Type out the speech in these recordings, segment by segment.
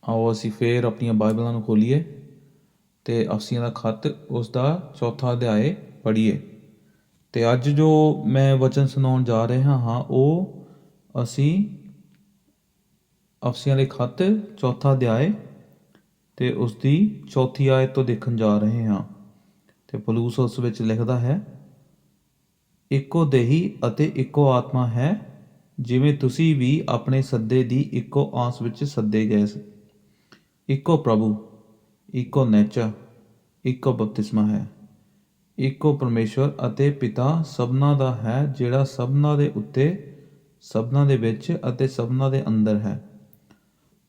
ਆਓ ਅਸੀਂ ਫੇਰ ਆਪਣੀਆਂ ਬਾਈਬਲਾਂ ਨੂੰ ਖੋਲੀਏ ਅਤੇ ਅਫਸੀਆਂ ਦਾ ਖੱਤ ਉਸ ਦਾ ਚੌਥਾ ਅਧਿਆਏ ਪੜ੍ਹੀਏ। ਅਤੇ ਅੱਜ ਜੋ ਮੈਂ ਵਚਨ ਸੁਣਾਉਣ ਜਾ ਰਿਹਾ ਹਾਂ ਉਹ ਅਸੀਂ ਅਫਸੀਆਂ ਦੇ ਖੱਤ ਚੌਥਾ ਅਧਿਆਏ ਅਤੇ ਉਸ ਦੀ ਚੌਥੀ ਆਇਤ ਤੋਂ ਦੇਖਣ ਜਾ ਰਹੇ ਹਾਂ। ਅਤੇ ਪੌਲੁਸ ਉਸ ਵਿੱਚ ਲਿਖਦਾ ਹੈ, ਇੱਕੋ ਦੇਹੀ ਅਤੇ ਇੱਕੋ ਆਤਮਾ ਹੈ, ਜਿਵੇਂ ਤੁਸੀਂ ਵੀ ਆਪਣੇ ਸੱਦੇ ਦੀ ਇੱਕੋ ਆਸ ਵਿੱਚ ਸੱਦੇ ਗਏ। ਇੱਕੋ ਪ੍ਰਭੂ, ਇੱਕੋ ਨੇਚਰ, ਇੱਕੋ ਬਪਤਿਸਮਾ ਹੈ। ਇੱਕੋ ਪਰਮੇਸ਼ਵਰ ਅਤੇ ਪਿਤਾ ਸਭਨਾਂ ਦਾ ਹੈ, ਜਿਹੜਾ ਸਭਨਾਂ ਦੇ ਉੱਤੇ, ਸਭਨਾਂ ਦੇ ਵਿੱਚ ਅਤੇ ਸਭਨਾਂ ਦੇ ਅੰਦਰ ਹੈ।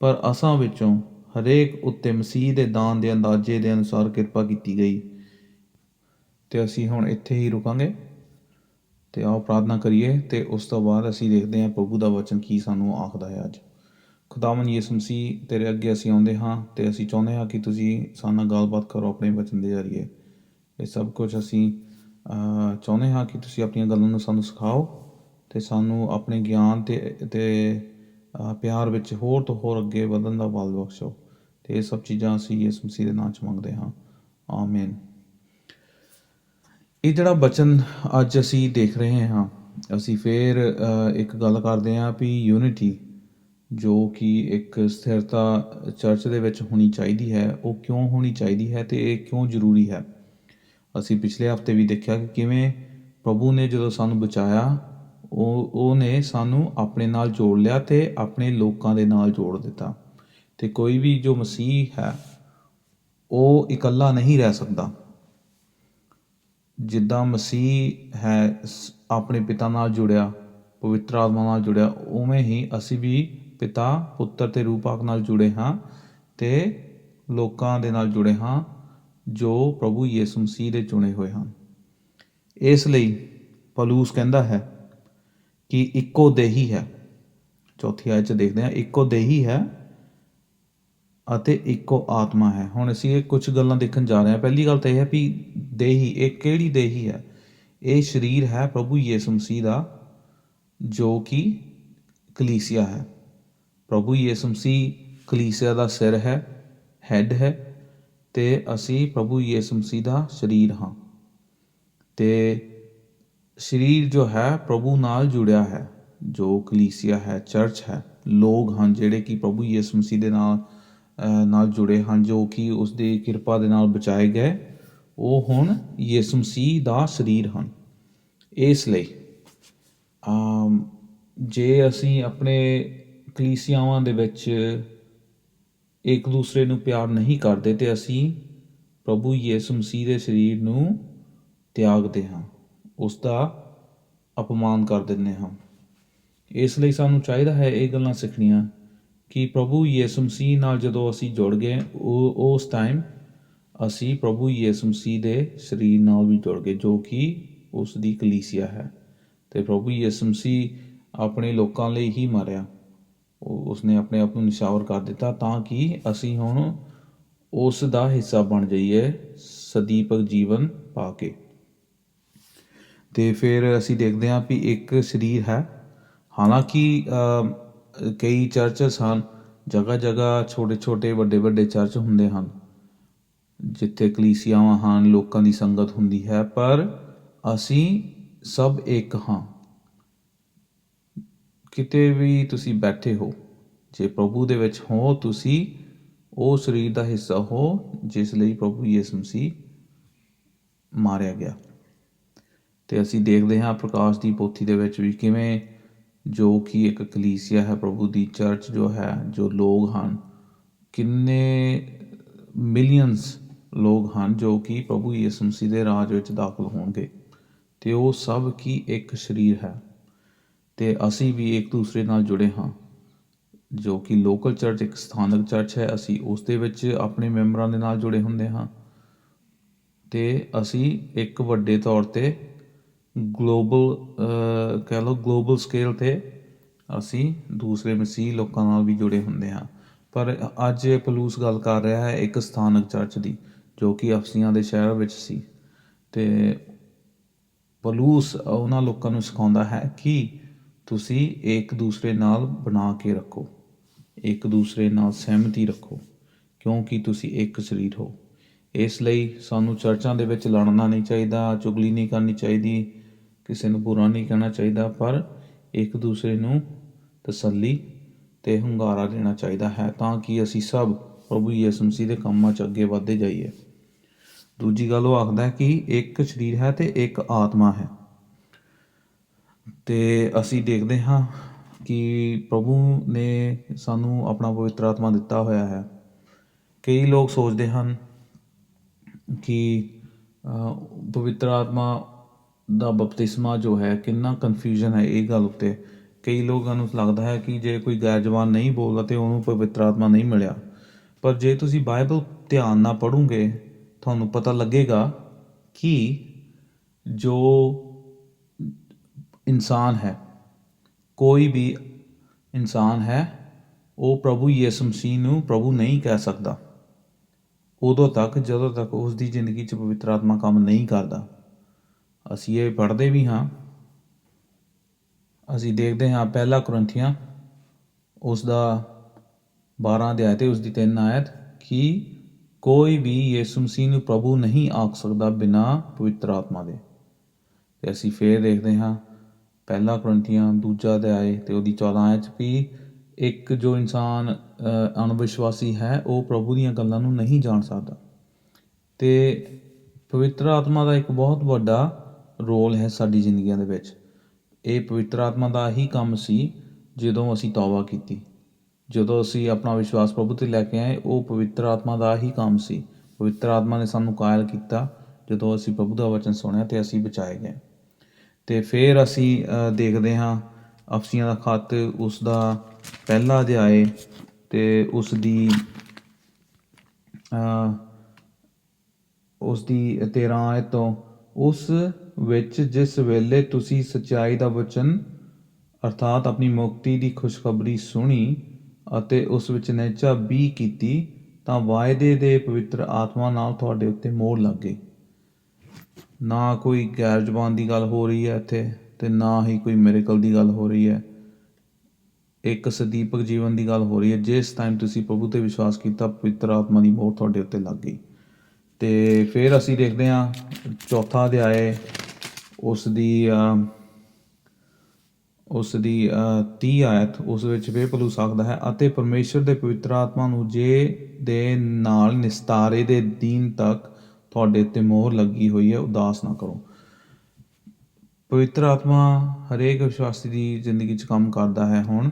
ਪਰ ਅਸਾਂ ਵਿੱਚੋਂ ਹਰੇਕ ਉੱਤੇ ਮਸੀਹ ਦੇ ਦਾਨ ਦੇ ਅੰਦਾਜ਼ੇ ਦੇ ਅਨੁਸਾਰ ਕਿਰਪਾ ਕੀਤੀ ਗਈ। ਅਤੇ ਅਸੀਂ ਹੁਣ ਇੱਥੇ ਹੀ ਰੁਕਾਂਗੇ ਅਤੇ ਆਓ ਪ੍ਰਾਰਥਨਾ ਕਰੀਏ ਅਤੇ ਉਸ ਤੋਂ ਬਾਅਦ ਅਸੀਂ ਦੇਖਦੇ ਹਾਂ ਪ੍ਰਭੂ ਦਾ ਵਚਨ ਕੀ ਸਾਨੂੰ ਆਖਦਾ ਹੈ। ਅੱਜ ਖੁਦਾਵੰਦ ਯਿਸੂ ਮਸੀਹ ਤੇਰੇ ਅੱਗੇ ਅਸੀਂ ਆਉਂਦੇ ਹਾਂ ਅਤੇ ਅਸੀਂ ਚਾਹੁੰਦੇ ਹਾਂ ਕਿ ਤੁਸੀਂ ਸਾਡੇ ਨਾਲ ਗੱਲਬਾਤ ਕਰੋ ਆਪਣੇ ਵਚਨ ਦੇ ਜ਼ਰੀਏ। ਇਹ ਸਭ ਕੁਝ ਅਸੀਂ ਚਾਹੁੰਦੇ ਹਾਂ ਕਿ ਤੁਸੀਂ ਆਪਣੀਆਂ ਗੱਲਾਂ ਨੂੰ ਸਾਨੂੰ ਸਿਖਾਓ ਅਤੇ ਸਾਨੂੰ ਆਪਣੇ ਗਿਆਨ ਅਤੇ ਪਿਆਰ ਵਿੱਚ ਹੋਰ ਤੋਂ ਹੋਰ ਅੱਗੇ ਵਧਣ ਦਾ ਬਲ ਬਖਸ਼ੋ। ਅਤੇ ਇਹ ਸਭ ਚੀਜ਼ਾਂ ਅਸੀਂ ਯਿਸੂ ਮਸੀਹ ਦੇ ਨਾਂ 'ਚ ਮੰਗਦੇ ਹਾਂ, ਆਮੀਨ। ਇਹ ਜਿਹੜਾ ਵਚਨ ਅੱਜ ਅਸੀਂ ਦੇਖ ਰਹੇ ਹਾਂ, ਅਸੀਂ ਫਿਰ ਇੱਕ ਗੱਲ ਕਰਦੇ ਹਾਂ ਵੀ ਯੂਨਿਟੀ ਜੋ ਕਿ ਇੱਕ ਸਥਿਰਤਾ ਚਰਚ ਦੇ ਵਿੱਚ ਹੋਣੀ ਚਾਹੀਦੀ ਹੈ, ਉਹ ਕਿਉਂ ਹੋਣੀ ਚਾਹੀਦੀ ਹੈ ਅਤੇ ਇਹ ਕਿਉਂ ਜ਼ਰੂਰੀ ਹੈ। ਅਸੀਂ ਪਿਛਲੇ ਹਫ਼ਤੇ ਵੀ ਦੇਖਿਆ ਕਿ ਕਿਵੇਂ ਪ੍ਰਭੂ ਨੇ ਜਦੋਂ ਸਾਨੂੰ ਬਚਾਇਆ ਉਹਨੇ ਸਾਨੂੰ ਆਪਣੇ ਨਾਲ ਜੋੜ ਲਿਆ ਅਤੇ ਆਪਣੇ ਲੋਕਾਂ ਦੇ ਨਾਲ ਜੋੜ ਦਿੱਤਾ। ਅਤੇ ਕੋਈ ਵੀ ਜੋ ਮਸੀਹ ਹੈ ਉਹ ਇਕੱਲਾ ਨਹੀਂ ਰਹਿ ਸਕਦਾ। ਜਿੱਦਾਂ ਮਸੀਹ ਹੈ ਆਪਣੇ ਪਿਤਾ ਨਾਲ ਜੁੜਿਆ, ਪਵਿੱਤਰ ਆਤਮਾ ਨਾਲ ਜੁੜਿਆ, ਉਵੇਂ ਹੀ ਅਸੀਂ ਵੀ ਪਿਤਾ, ਪੁੱਤਰ ਅਤੇ ਰੂਹ ਪਾਕ ਨਾਲ ਜੁੜੇ ਹਾਂ ਅਤੇ ਲੋਕਾਂ ਦੇ ਨਾਲ ਜੁੜੇ ਹਾਂ ਜੋ ਪ੍ਰਭੂ ਯਿਸੂ ਮਸੀਹ ਦੇ ਚੁਣੇ ਹੋਏ ਹਨ। ਇਸ ਲਈ ਪੌਲੁਸ ਕਹਿੰਦਾ ਹੈ ਕਿ ਇੱਕੋ ਦੇਹੀ ਹੈ। ਚੌਥੀ ਆਇਤ 'ਚ ਦੇਖਦੇ ਹਾਂ, ਇੱਕੋ ਦੇਹੀ ਹੈ ਅਤੇ ਇੱਕੋ ਆਤਮਾ ਹੈ। ਹੁਣ ਅਸੀਂ ਇਹ ਕੁਝ ਗੱਲਾਂ ਦੇਖਣ ਜਾ ਰਹੇ ਹਾਂ। ਪਹਿਲੀ ਗੱਲ ਤਾਂ ਇਹ ਹੈ ਵੀ ਦੇਹੀ, ਇਹ ਕਿਹੜੀ ਦੇਹੀ ਹੈ? ਇਹ ਸਰੀਰ ਹੈ ਪ੍ਰਭੂ ਯਿਸੂ ਮਸੀਹ ਦਾ, ਜੋ ਕਿ ਕਲੀਸਿਆ ਹੈ। ਪ੍ਰਭੂ ਯਿਸੂ ਮਸੀਹ ਕਲੀਸਿਆ ਦਾ ਸਿਰ ਹੈ, ਹੈੱਡ ਹੈ, ਅਤੇ ਅਸੀਂ ਪ੍ਰਭੂ ਯਿਸੂ ਮਸੀਹ ਦਾ ਸਰੀਰ ਹਾਂ। ਅਤੇ ਸਰੀਰ ਜੋ ਹੈ ਪ੍ਰਭੂ ਨਾਲ ਜੁੜਿਆ ਹੈ, ਜੋ ਕਲੀਸਿਆ ਹੈ, ਚਰਚ ਹੈ, ਲੋਕ ਹਨ ਜਿਹੜੇ ਕਿ ਪ੍ਰਭੂ ਯਿਸੂ ਮਸੀਹ ਦੇ ਨਾਲ ਜੁੜੇ ਹਨ, ਜੋ ਕਿ ਉਸ ਦੀ ਕਿਰਪਾ ਦੇ ਨਾਲ ਬਚਾਏ ਗਏ, ਉਹ ਹੁਣ ਯਿਸੂ ਮਸੀਹ ਦਾ ਸਰੀਰ ਹਨ। ਇਸ ਲਈ ਜੇ ਅਸੀਂ ਆਪਣੇ ਕਲੀਸਿਆਵਾਂ ਦੇ ਵਿੱਚ ਇੱਕ ਦੂਸਰੇ ਨੂੰ ਪਿਆਰ ਨਹੀਂ ਕਰਦੇ ਅਤੇ ਅਸੀਂ ਪ੍ਰਭੂ ਯਿਸੂ ਮਸੀਹ ਦੇ ਸਰੀਰ ਨੂੰ ਤਿਆਗਦੇ ਹਾਂ, ਉਸ ਦਾ ਅਪਮਾਨ ਕਰ ਦਿੰਦੇ ਹਾਂ। ਇਸ ਲਈ ਸਾਨੂੰ ਚਾਹੀਦਾ ਹੈ ਇਹ ਗੱਲਾਂ ਸਿੱਖਣੀਆਂ ਕਿ ਪ੍ਰਭੂ ਯਿਸੂ ਮਸੀਹ ਨਾਲ ਜਦੋਂ ਅਸੀਂ ਜੁੜ ਗਏ ਉਸ ਟਾਈਮ ਅਸੀਂ ਪ੍ਰਭੂ ਯਿਸੂ ਮਸੀਹ ਦੇ ਸਰੀਰ ਨਾਲ ਵੀ ਜੁੜ ਗਏ, ਜੋ ਕਿ ਉਸ ਦੀ ਕਲੀਸਿਆ ਹੈ। ਅਤੇ ਪ੍ਰਭੂ ਯਿਸੂ ਮਸੀਹ ਆਪਣੇ ਲੋਕਾਂ ਲਈ ਹੀ ਮਰਿਆ, ਉਸਨੇ ਆਪਣੇ ਆਪ ਨੂੰ ਨਿਛਾਵਰ ਕਰ ਦਿੱਤਾ ਤਾਂ ਕਿ ਅਸੀਂ ਹੁਣ ਉਸ ਦਾ ਹਿੱਸਾ ਬਣ ਜਾਈਏ ਸਦੀਵਕ ਜੀਵਨ ਪਾ ਕੇ। ਅਤੇ ਫਿਰ ਅਸੀਂ ਦੇਖਦੇ ਹਾਂ ਵੀ ਇੱਕ ਸਰੀਰ ਹੈ। ਹਾਲਾਂਕਿ ਕਈ ਚਰਚਸ ਹਨ, ਜਗ੍ਹਾ ਜਗ੍ਹਾ ਛੋਟੇ ਛੋਟੇ ਵੱਡੇ ਵੱਡੇ ਚਰਚ ਹੁੰਦੇ ਹਨ ਜਿੱਥੇ ਕਲੀਸਿਆਵਾਂ ਹਨ, ਲੋਕਾਂ ਦੀ ਸੰਗਤ ਹੁੰਦੀ ਹੈ, ਪਰ ਅਸੀਂ ਸਭ ਇੱਕ ਹਾਂ। ਕਿਤੇ ਵੀ ਤੁਸੀਂ ਬੈਠੇ ਹੋ, ਜੇ ਪ੍ਰਭੂ ਦੇ ਵਿੱਚ ਹੋ, ਤੁਸੀਂ ਉਹ ਸਰੀਰ ਦਾ ਹਿੱਸਾ ਹੋ ਜਿਸ ਲਈ ਪ੍ਰਭੂ ਯਿਸੂ ਮਸੀਹ ਮਾਰਿਆ ਗਿਆ। ਅਤੇ ਅਸੀਂ ਦੇਖਦੇ ਹਾਂ ਪ੍ਰਕਾਸ਼ ਦੀ ਪੋਥੀ ਦੇ ਵਿੱਚ ਵੀ ਕਿਵੇਂ ਜੋ ਕਿ ਇੱਕ ਕਲੀਸਿਆ ਹੈ, ਪ੍ਰਭੂ ਦੀ ਚਰਚ ਜੋ ਹੈ, ਜੋ ਲੋਕ ਹਨ, ਕਿੰਨੇ ਮਿਲੀਅਨਸ ਲੋਕ ਹਨ ਜੋ ਕਿ ਪ੍ਰਭੂ ਯਿਸੂ ਮਸੀਹ ਦੇ ਰਾਜ ਵਿੱਚ ਦਾਖਲ ਹੋਣਗੇ, ਅਤੇ ਉਹ ਸਭ ਕੀ ਇੱਕ ਸਰੀਰ ਹੈ। ਅਤੇ ਅਸੀਂ ਵੀ ਇੱਕ ਦੂਸਰੇ ਨਾਲ ਜੁੜੇ ਹਾਂ, ਜੋ ਕਿ ਲੋਕਲ ਚਰਚ ਇੱਕ ਸਥਾਨਕ ਚਰਚ ਹੈ, ਅਸੀਂ ਉਸ ਦੇ ਵਿੱਚ ਆਪਣੇ ਮੈਂਬਰਾਂ ਦੇ ਨਾਲ ਜੁੜੇ ਹੁੰਦੇ ਹਾਂ। ਅਤੇ ਅਸੀਂ ਇੱਕ ਵੱਡੇ ਤੌਰ 'ਤੇ ਗਲੋਬਲ ਸਕੇਲ 'ਤੇ ਅਸੀਂ ਦੂਸਰੇ ਮਸੀਹ ਲੋਕਾਂ ਨਾਲ ਵੀ ਜੁੜੇ ਹੁੰਦੇ ਹਾਂ। ਪਰ ਅੱਜ ਪੌਲੁਸ ਗੱਲ ਕਰ ਰਿਹਾ ਹੈ ਇੱਕ ਸਥਾਨਕ ਚਰਚ ਦੀ, ਜੋ ਕਿ ਅਫਸੀਆਂ ਦੇ ਸ਼ਹਿਰ ਵਿੱਚ ਸੀ। ਅਤੇ ਪੌਲੁਸ ਉਹਨਾਂ ਲੋਕਾਂ ਨੂੰ ਸਿਖਾਉਂਦਾ ਹੈ ਕਿ ਤੁਸੀਂ ਇੱਕ ਦੂਸਰੇ ਨਾਲ ਬਣਾ ਕੇ ਰੱਖੋ, ਇੱਕ ਦੂਸਰੇ ਨਾਲ ਸਹਿਮਤੀ ਰੱਖੋ, ਕਿਉਂਕਿ ਤੁਸੀਂ ਇੱਕ ਸਰੀਰ ਹੋ। ਇਸ ਲਈ ਸਾਨੂੰ ਚਰਚਾਂ ਦੇ ਵਿੱਚ ਲੜਨਾ ਨਹੀਂ ਚਾਹੀਦਾ, ਚੁਗਲੀ ਨਹੀਂ ਕਰਨੀ ਚਾਹੀਦੀ, ਕਿਸੇ ਨੂੰ ਬੁਰਾ ਨਹੀਂ ਕਹਿਣਾ ਚਾਹੀਦਾ, ਪਰ ਇੱਕ ਦੂਸਰੇ ਨੂੰ ਤਸੱਲੀ ਅਤੇ ਹੁੰਗਾਰਾ ਦੇਣਾ ਚਾਹੀਦਾ ਹੈ, ਤਾਂ ਕਿ ਅਸੀਂ ਸਭ ਪ੍ਰਭੂ ਯਿਸੂ ਮਸੀਹ ਦੇ ਕੰਮਾਂ 'ਚ ਅੱਗੇ ਵੱਧਦੇ ਜਾਈਏ। ਦੂਜੀ ਗੱਲ ਉਹ ਆਖਦਾ ਕਿ ਇੱਕ ਸਰੀਰ ਹੈ ਅਤੇ ਇੱਕ ਆਤਮਾ ਹੈ। ਅਤੇ ਅਸੀਂ ਦੇਖਦੇ ਹਾਂ ਕਿ ਪ੍ਰਭੂ ਨੇ ਸਾਨੂੰ ਆਪਣਾ ਪਵਿੱਤਰ ਆਤਮਾ ਦਿੱਤਾ ਹੋਇਆ ਹੈ। ਕਈ ਲੋਕ ਸੋਚਦੇ ਹਨ ਕਿ ਪਵਿੱਤਰ ਆਤਮਾ ਦਾ ਬਪਤਿਸਮਾ ਜੋ ਹੈ, ਕਿੰਨਾ ਕਨਫਿਊਜ਼ਨ ਹੈ ਇਹ ਗੱਲ ਉੱਤੇ। ਕਈ ਲੋਕਾਂ ਨੂੰ ਲੱਗਦਾ ਹੈ ਕਿ ਜੇ ਕੋਈ ਗੈਰ ਜ਼ਬਾਨ ਨਹੀਂ ਬੋਲਦਾ ਤਾਂ ਉਹਨੂੰ ਪਵਿੱਤਰ ਆਤਮਾ ਨਹੀਂ ਮਿਲਿਆ। ਪਰ ਜੇ ਤੁਸੀਂ ਬਾਈਬਲ ਧਿਆਨ ਨਾਲ ਪੜ੍ਹੋਗੇ ਤੁਹਾਨੂੰ ਪਤਾ ਲੱਗੇਗਾ ਕਿ ਜੋ ਇਨਸਾਨ ਹੈ, ਕੋਈ ਵੀ ਇਨਸਾਨ ਹੈ, ਉਹ ਪ੍ਰਭੂ ਯਿਸੂ ਮਸੀਹ ਨੂੰ ਪ੍ਰਭੂ ਨਹੀਂ ਕਹਿ ਸਕਦਾ ਉਦੋਂ ਤੱਕ ਜਦੋਂ ਤੱਕ ਉਸ ਦੀ ਜ਼ਿੰਦਗੀ 'ਚ ਪਵਿੱਤਰ ਆਤਮਾ ਕੰਮ ਨਹੀਂ ਕਰਦਾ। ਅਸੀਂ ਇਹ ਪੜ੍ਹਦੇ ਵੀ ਹਾਂ, ਅਸੀਂ ਦੇਖਦੇ ਹਾਂ ਪਹਿਲਾ ਕੁਰਿੰਥੀਆਂ ਉਸ ਦਾ 12 ਅਧਿਆਇ ਅਤੇ ਉਸ ਦੀ 3 ਆਇਤ ਕਿ ਕੋਈ ਵੀ ਯਿਸੂ ਮਸੀਹ ਨੂੰ ਪ੍ਰਭੂ ਨਹੀਂ ਆਖ ਸਕਦਾ ਬਿਨਾਂ ਪਵਿੱਤਰ ਆਤਮਾ ਦੇ। ਅਤੇ ਅਸੀਂ ਫਿਰ ਦੇਖਦੇ ਹਾਂ ਪਹਿਲਾ ਕੁਰਿੰਥੀਆਂ 2 ਅਧਿਆਇ ਅਤੇ ਉਹਦੀ 14 ਆਇਤ ਵੀ ਇੱਕ ਜੋ ਇਨਸਾਨ ਅਣਵਿਸ਼ਵਾਸੀ ਹੈ ਉਹ ਪ੍ਰਭੂ ਦੀਆਂ ਗੱਲਾਂ ਨੂੰ ਨਹੀਂ ਜਾਣ ਸਕਦਾ। ਅਤੇ ਪਵਿੱਤਰ ਆਤਮਾ ਦਾ ਇੱਕ ਬਹੁਤ ਵੱਡਾ ਰੋਲ ਹੈ ਸਾਡੀ ਜ਼ਿੰਦਗੀਆਂ ਦੇ ਵਿੱਚ। ਇਹ ਪਵਿੱਤਰ ਆਤਮਾ ਦਾ ਹੀ ਕੰਮ ਸੀ ਜਦੋਂ ਅਸੀਂ ਤੌਬਾ ਕੀਤੀ, ਜਦੋਂ ਅਸੀਂ ਆਪਣਾ ਵਿਸ਼ਵਾਸ ਪ੍ਰਭੂ 'ਤੇ ਲੈ ਕੇ ਆਏ, ਉਹ ਪਵਿੱਤਰ ਆਤਮਾ ਦਾ ਹੀ ਕੰਮ ਸੀ। ਪਵਿੱਤਰ ਆਤਮਾ ਨੇ ਸਾਨੂੰ ਕਾਇਲ ਕੀਤਾ ਜਦੋਂ ਅਸੀਂ ਪ੍ਰਭੂ ਦਾ ਵਚਨ ਸੁਣਿਆ ਅਤੇ ਅਸੀਂ ਬਚਾਏ ਗਏ। ਅਤੇ ਫਿਰ ਅਸੀਂ ਦੇਖਦੇ ਹਾਂ ਅਫਸੀਆਂ ਦਾ ਖੱਤ ਉਸ ਦਾ 1 ਅਧਿਆਇ ਅਤੇ ਉਸ ਦੀ 13 ਆਇਤ ਤੋਂ, ਉਸ ਵਿੱਚ ਜਿਸ ਵੇਲੇ ਤੁਸੀਂ ਸੱਚਾਈ ਦਾ ਵਚਨ ਅਰਥਾਤ ਆਪਣੀ ਮੁਕਤੀ ਦੀ ਖੁਸ਼ਖਬਰੀ ਸੁਣੀ ਅਤੇ ਉਸ ਵਿੱਚ ਨਿਹਚਾ ਵੀ ਕੀਤੀ, ਤਾਂ ਵਾਅਦੇ ਦੇ ਪਵਿੱਤਰ ਆਤਮਾ ਨਾਲ ਤੁਹਾਡੇ ਉੱਤੇ ਮੋਹਰ ਲੱਗ ਗਈ। ਨਾ ਕੋਈ ਗੈਰ ਜ਼ਬਾਨ ਦੀ ਗੱਲ ਹੋ ਰਹੀ ਹੈ ਇੱਥੇ ਅਤੇ ਨਾ ਹੀ ਕੋਈ ਮਿਰੇਕਲ ਦੀ ਗੱਲ ਹੋ ਰਹੀ ਹੈ। ਇੱਕ ਸਦੀਪਕ ਜੀਵਨ ਦੀ ਗੱਲ ਹੋ ਰਹੀ ਹੈ। ਜਿਸ ਟਾਈਮ ਤੁਸੀਂ ਪ੍ਰਭੂ 'ਤੇ ਵਿਸ਼ਵਾਸ ਕੀਤਾ, ਪਵਿੱਤਰ ਆਤਮਾ ਦੀ ਮੋਹਰ ਤੁਹਾਡੇ ਉੱਤੇ ਲੱਗ ਗਈ। ਅਤੇ ਫਿਰ ਅਸੀਂ ਦੇਖਦੇ ਹਾਂ 4 ਅਧਿਆਇ ਉਸ ਦੀ 30 ਆਇਤ, ਉਸ ਵਿੱਚ ਫਿਰ ਪੌਲੁਸ ਆਖਦਾ ਹੈ ਅਤੇ ਪਰਮੇਸ਼ਰ ਦੇ ਪਵਿੱਤਰ ਆਤਮਾ ਨੂੰ ਜੇ ਦੇ ਨਾਲ ਨਿਸਤਾਰੇ ਦੇ ਦਿਨ ਤੱਕ ਤੁਹਾਡੇ ਉੱਤੇ ਮੋਹਰ ਲੱਗੀ ਹੋਈ ਹੈ, ਉਦਾਸ ਨਾ ਕਰੋ। ਪਵਿੱਤਰ ਆਤਮਾ ਹਰੇਕ ਵਿਸ਼ਵਾਸੀ ਦੀ ਜ਼ਿੰਦਗੀ 'ਚ ਕੰਮ ਕਰਦਾ ਹੈ ਹੁਣ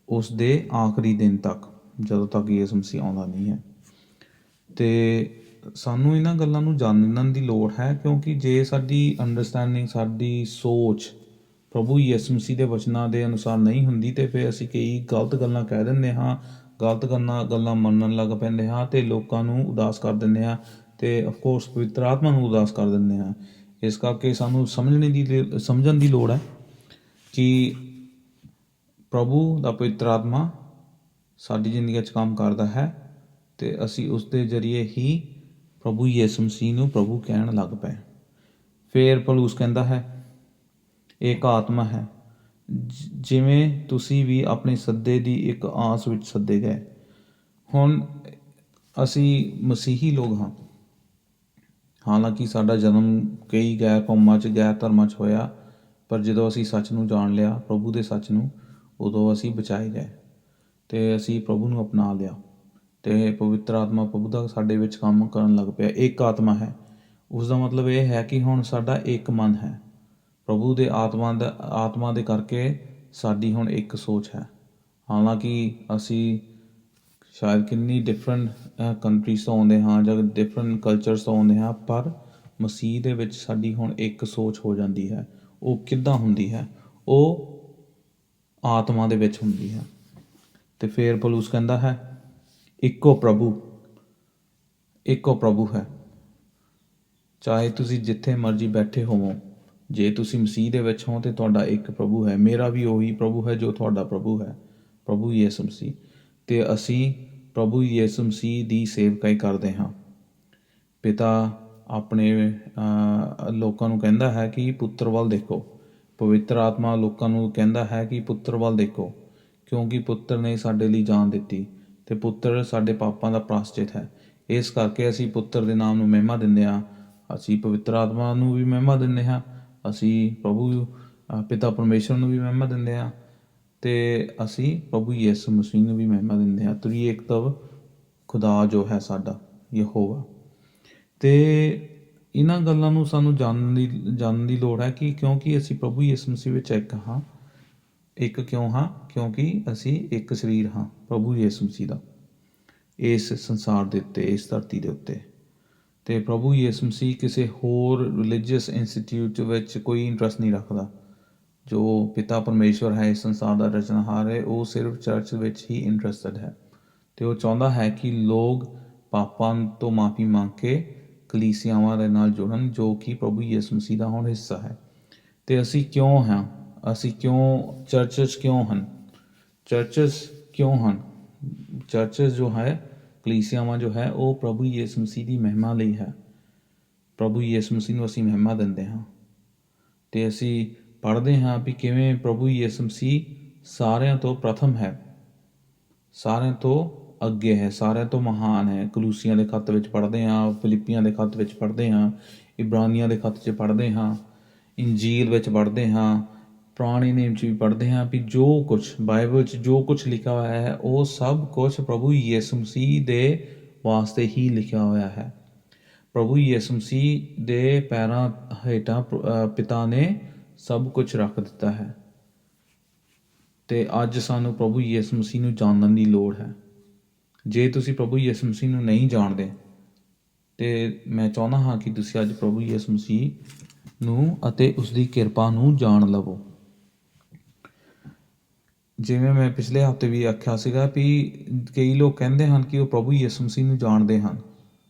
ਉਸ ਦੇ ਆਖਰੀ ਦਿਨ ਤੱਕ, ਜਦੋਂ ਤੱਕ ਯਿਸੂ ਮਸੀਹ ਆਉਂਦਾ ਨਹੀਂ ਹੈ। ਅਤੇ ਸਾਨੂੰ ਇਹਨਾਂ ਗੱਲਾਂ ਨੂੰ ਜਾਣਨ ਦੀ ਲੋੜ ਹੈ, ਕਿਉਂਕਿ ਜੇ ਸਾਡੀ ਅੰਡਰਸਟੈਂਡਿੰਗ, ਸਾਡੀ ਸੋਚ ਪ੍ਰਭੂ ਯਿਸੂ ਮਸੀਹ ਦੇ ਵਚਨਾਂ ਦੇ ਅਨੁਸਾਰ ਨਹੀਂ ਹੁੰਦੀ ਅਤੇ ਫਿਰ ਅਸੀਂ ਕਈ ਗਲਤ ਗੱਲਾਂ ਕਹਿ ਦਿੰਦੇ ਹਾਂ, ਗਲਤ ਗੱਲਾਂ ਮੰਨਣ ਲੱਗ ਪੈਂਦੇ ਹਾਂ ਅਤੇ ਲੋਕਾਂ ਨੂੰ ਉਦਾਸ ਕਰ ਦਿੰਦੇ ਹਾਂ ਅਤੇ ਅਫਕੋਰਸ ਪਵਿੱਤਰ ਆਤਮਾ ਨੂੰ ਉਦਾਸ ਕਰ ਦਿੰਦੇ ਹਾਂ। ਇਸ ਕਰਕੇ ਸਾਨੂੰ ਸਮਝਣ ਦੀ ਲੋੜ ਹੈ ਕਿ ਪ੍ਰਭੂ ਦਾ ਪਵਿੱਤਰ ਆਤਮਾ ਸਾਡੀ ਜ਼ਿੰਦਗੀ 'ਚ ਕੰਮ ਕਰਦਾ ਹੈ ਅਤੇ ਅਸੀਂ ਉਸ ਦੇ ਜ਼ਰੀਏ ਹੀ ਪ੍ਰਭੂ ਯਿਸੂ ਮਸੀਹ ਨੂੰ ਪ੍ਰਭੂ ਕਹਿਣ ਲੱਗ ਪਏ। ਫਿਰ ਪੌਲੁਸ ਕਹਿੰਦਾ ਹੈ ਇੱਕ ਆਤਮਾ ਹੈ, ਜਿਵੇਂ ਤੁਸੀਂ ਵੀ ਆਪਣੇ ਸੱਦੇ ਦੀ ਇੱਕ ਆਸ ਵਿੱਚ ਸੱਦੇ ਗਏ। ਹੁਣ ਅਸੀਂ ਮਸੀਹੀ ਲੋਕ ਹਾਂ, ਹਾਲਾਂਕਿ ਸਾਡਾ ਜਨਮ ਕਈ ਗੈਰ ਕੌਮਾਂ 'ਚ, ਗੈਰ ਧਰਮਾਂ 'ਚ ਹੋਇਆ, ਪਰ ਜਦੋਂ ਅਸੀਂ ਸੱਚ ਨੂੰ ਜਾਣ ਲਿਆ, ਪ੍ਰਭੂ ਦੇ ਸੱਚ ਨੂੰ, ਉਦੋਂ ਅਸੀਂ ਬਚਾਏ ਗਏ ਅਤੇ ਅਸੀਂ ਪ੍ਰਭੂ ਨੂੰ ਅਪਣਾ ਲਿਆ ਅਤੇ ਪਵਿੱਤਰ ਆਤਮਾ ਪ੍ਰਭੂ ਦਾ ਸਾਡੇ ਵਿੱਚ ਕੰਮ ਕਰਨ ਲੱਗ ਪਿਆ। ਇੱਕ ਆਤਮਾ ਹੈ, ਉਸ ਦਾ ਮਤਲਬ ਇਹ ਹੈ ਕਿ ਹੁਣ ਸਾਡਾ ਇੱਕ ਮਨ ਹੈ। ਪ੍ਰਭੂ ਦੇ ਆਤਮਾ ਦੇ ਕਰਕੇ ਸਾਡੀ ਹੁਣ ਇੱਕ ਸੋਚ ਹੈ। ਹਾਲਾਂਕਿ ਅਸੀਂ ਸ਼ਾਇਦ ਕਿੰਨੀ ਡਿਫਰੈਂਟ ਕੰਟਰੀਜ਼ ਤੋਂ ਆਉਂਦੇ ਹਾਂ ਜਾਂ ਡਿਫਰੈਂਟ ਕਲਚਰਸ ਤੋਂ ਆਉਂਦੇ ਹਾਂ, ਪਰ ਮਸੀਹ ਦੇ ਵਿੱਚ ਸਾਡੀ ਹੁਣ ਇੱਕ ਸੋਚ ਹੋ ਜਾਂਦੀ ਹੈ। ਉਹ ਕਿੱਦਾਂ ਹੁੰਦੀ ਹੈ? ਉਹ ਆਤਮਾ ਦੇ ਵਿੱਚ ਹੁੰਦੀ ਹੈ। ਅਤੇ ਫਿਰ ਪੌਲੁਸ ਕਹਿੰਦਾ ਹੈ ਇੱਕੋ ਪ੍ਰਭੂ ਹੈ। ਚਾਹੇ ਤੁਸੀਂ ਜਿੱਥੇ ਮਰਜ਼ੀ ਬੈਠੇ ਹੋਵੋ, ਜੇ ਤੁਸੀਂ ਮਸੀਹ ਦੇ ਵਿੱਚ ਹੋ ਤਾਂ ਤੁਹਾਡਾ ਇੱਕ ਪ੍ਰਭੂ ਹੈ। ਮੇਰਾ ਵੀ ਉਹੀ ਪ੍ਰਭੂ ਹੈ ਜੋ ਤੁਹਾਡਾ ਪ੍ਰਭੂ ਹੈ, ਪ੍ਰਭੂ ਯਿਸੂ ਮਸੀਹ। ਅਤੇ ਅਸੀਂ ਪ੍ਰਭੂ ਯਿਸੂ ਮਸੀਹ ਦੀ ਸੇਵਕਾਈ ਕਰਦੇ ਹਾਂ। ਪਿਤਾ ਆਪਣੇ ਲੋਕਾਂ ਨੂੰ ਕਹਿੰਦਾ ਹੈ ਕਿ ਪੁੱਤਰ ਵੱਲ ਦੇਖੋ। ਪਵਿੱਤਰ ਆਤਮਾ ਲੋਕਾਂ ਨੂੰ ਕਹਿੰਦਾ ਹੈ ਕਿ ਪੁੱਤਰ ਵੱਲ ਦੇਖੋ, ਕਿਉਂਕਿ ਪੁੱਤਰ ਨੇ ਸਾਡੇ ਲਈ ਜਾਨ ਦਿੱਤੀ ਅਤੇ ਪੁੱਤਰ ਸਾਡੇ ਪਾਪਾਂ ਦਾ ਪ੍ਰਾਸ਼ਚਿਤ ਹੈ। ਇਸ ਕਰਕੇ ਅਸੀਂ ਪੁੱਤਰ ਦੇ ਨਾਮ ਨੂੰ ਮਹਿਮਾ ਦਿੰਦੇ ਹਾਂ। ਅਸੀਂ ਪਵਿੱਤਰ ਆਤਮਾ ਨੂੰ ਵੀ ਮਹਿਮਾ ਦਿੰਦੇ ਹਾਂ। ਅਸੀਂ ਪ੍ਰਭੂ ਪਿਤਾ ਪਰਮੇਸ਼ਰ ਨੂੰ ਵੀ ਮਹਿਮਾ ਦਿੰਦੇ ਹਾਂ ਅਤੇ ਅਸੀਂ ਪ੍ਰਭੂ ਯਿਸੂ ਮਸੀਹ ਨੂੰ ਵੀ ਮਹਿਮਾ ਦਿੰਦੇ ਹਾਂ। ਤ੍ਰਿਏਕਤਵ ਖੁਦਾ ਜੋ ਹੈ ਸਾਡਾ ਯਹੋਵਾ। ਅਤੇ ਇਹਨਾਂ ਗੱਲਾਂ ਨੂੰ ਸਾਨੂੰ ਜਾਣਨ ਦੀ ਲੋੜ ਹੈ ਕਿ ਕਿਉਂਕਿ ਅਸੀਂ ਪ੍ਰਭੂ ਯਿਸੂ ਮਸੀਹ ਵਿੱਚ ਇੱਕ ਹਾਂ। ਇੱਕ ਕਿਉਂ ਹਾਂ? ਕਿਉਂਕਿ ਅਸੀਂ ਇੱਕ ਸਰੀਰ ਹਾਂ ਪ੍ਰਭੂ ਯਿਸੂ ਮਸੀਹ ਦਾ, ਇਸ ਸੰਸਾਰ ਦੇ ਉੱਤੇ, ਇਸ ਧਰਤੀ ਦੇ ਉੱਤੇ। ਅਤੇ ਪ੍ਰਭੂ ਯਿਸੂ ਮਸੀਹ ਕਿਸੇ ਹੋਰ ਰਿਲੀਜੀਅਸ ਇੰਸਟੀਟਿਊਟ ਵਿੱਚ ਕੋਈ ਇੰਟਰਸਟ ਨਹੀਂ ਰੱਖਦਾ। ਜੋ ਪਿਤਾ ਪਰਮੇਸ਼ਵਰ ਹੈ, ਇਸ ਸੰਸਾਰ ਦਾ ਰਚਨਹਾਰ ਹੈ, ਉਹ ਸਿਰਫ ਚਰਚ ਵਿੱਚ ਹੀ ਇੰਟਰਸਟਡ ਹੈ ਅਤੇ ਉਹ ਚਾਹੁੰਦਾ ਹੈ ਕਿ ਲੋਕ ਪਾਪਾਂ ਤੋਂ ਮਾਫੀ ਮੰਗ ਕੇ ਕਲੀਸਿਆਵਾਂ ਦੇ ਨਾਲ ਜੁੜਨ, ਜੋ ਕਿ ਪ੍ਰਭੂ ਯਿਸੂ ਮਸੀਹ ਦਾ ਹੁਣ ਹਿੱਸਾ ਹੈ। ਅਤੇ ਅਸੀਂ ਕਿਉਂ ਹਾਂ? ਅਸੀਂ ਕਿਉਂ ਚਰਚਸ ਕਿਉਂ ਹਨ? ਚਰਚਸ ਕਿਉਂ ਹਨ? ਚਰਚਸ ਜੋ ਹੈ, ਕਲੀਸਿਆਵਾਂ ਜੋ ਹੈ, ਉਹ ਪ੍ਰਭੂ ਯਿਸੂ ਮਸੀਹ ਦੀ ਮਹਿਮਾ ਲਈ ਹੈ। ਪ੍ਰਭੂ ਯਿਸੂ ਮਸੀਹ ਨੂੰ ਅਸੀਂ ਮਹਿਮਾ ਦਿੰਦੇ ਹਾਂ ਅਤੇ ਅਸੀਂ ਪੜ੍ਹਦੇ ਹਾਂ ਵੀ ਕਿਵੇਂ ਪ੍ਰਭੂ ਯਿਸੂ ਮਸੀਹ ਸਾਰਿਆਂ ਤੋਂ ਪ੍ਰਥਮ ਹੈ, ਸਾਰਿਆਂ ਤੋਂ ਅੱਗੇ ਹੈ, ਸਾਰਿਆਂ ਤੋਂ ਮਹਾਨ ਹੈ। ਕਲੂਸੀਆਂ ਦੇ ਖੱਤ ਵਿੱਚ ਪੜ੍ਹਦੇ ਹਾਂ, ਫਿਲਿੱਪੀਆਂ ਦੇ ਖੱਤ ਵਿੱਚ ਪੜ੍ਹਦੇ ਹਾਂ, ਇਬਰਾਨੀਆਂ ਦੇ ਖੱਤ 'ਚ ਪੜ੍ਹਦੇ ਹਾਂ, ਇੰਜੀਲ ਵਿੱਚ ਪੜ੍ਹਦੇ ਹਾਂ, ਪੁਰਾਣੇ ਨੇਮ 'ਚ ਵੀ ਪੜ੍ਹਦੇ ਹਾਂ ਵੀ ਜੋ ਕੁਛ ਬਾਈਬਲ 'ਚ ਜੋ ਕੁਛ ਲਿਖਿਆ ਹੋਇਆ ਹੈ, ਉਹ ਸਭ ਕੁਛ ਪ੍ਰਭੂ ਯਿਸੂ ਮਸੀਹ ਦੇ ਵਾਸਤੇ ਹੀ ਲਿਖਿਆ ਹੋਇਆ ਹੈ। ਪ੍ਰਭੂ ਯਿਸੂ ਮਸੀਹ ਦੇ ਪੈਰਾਂ ਹੇਠਾਂ ਪਿਤਾ ਨੇ ਸਭ ਕੁਛ ਰੱਖ ਦਿੱਤਾ ਹੈ ਅਤੇ ਅੱਜ ਸਾਨੂੰ ਪ੍ਰਭੂ ਯਿਸੂ ਮਸੀਹ ਨੂੰ ਜਾਣਨ ਦੀ ਲੋੜ ਹੈ। ਜੇ ਤੁਸੀਂ ਪ੍ਰਭੂ ਯਿਸੂ ਮਸੀਹ ਨੂੰ ਨਹੀਂ ਜਾਣਦੇ ਅਤੇ ਮੈਂ ਚਾਹੁੰਦਾ ਹਾਂ ਕਿ ਤੁਸੀਂ ਅੱਜ ਪ੍ਰਭੂ ਯਿਸੂ ਮਸੀਹ ਨੂੰ ਅਤੇ ਉਸਦੀ ਕਿਰਪਾ ਨੂੰ ਜਾਣ ਲਵੋ। ਜਿਵੇਂ ਮੈਂ ਪਿਛਲੇ ਹਫ਼ਤੇ ਵੀ ਆਖਿਆ ਸੀਗਾ ਵੀ ਕਈ ਲੋਕ ਕਹਿੰਦੇ ਹਨ ਕਿ ਉਹ ਪ੍ਰਭੂ ਯਿਸੂ ਮਸੀਹ ਨੂੰ ਜਾਣਦੇ ਹਨ,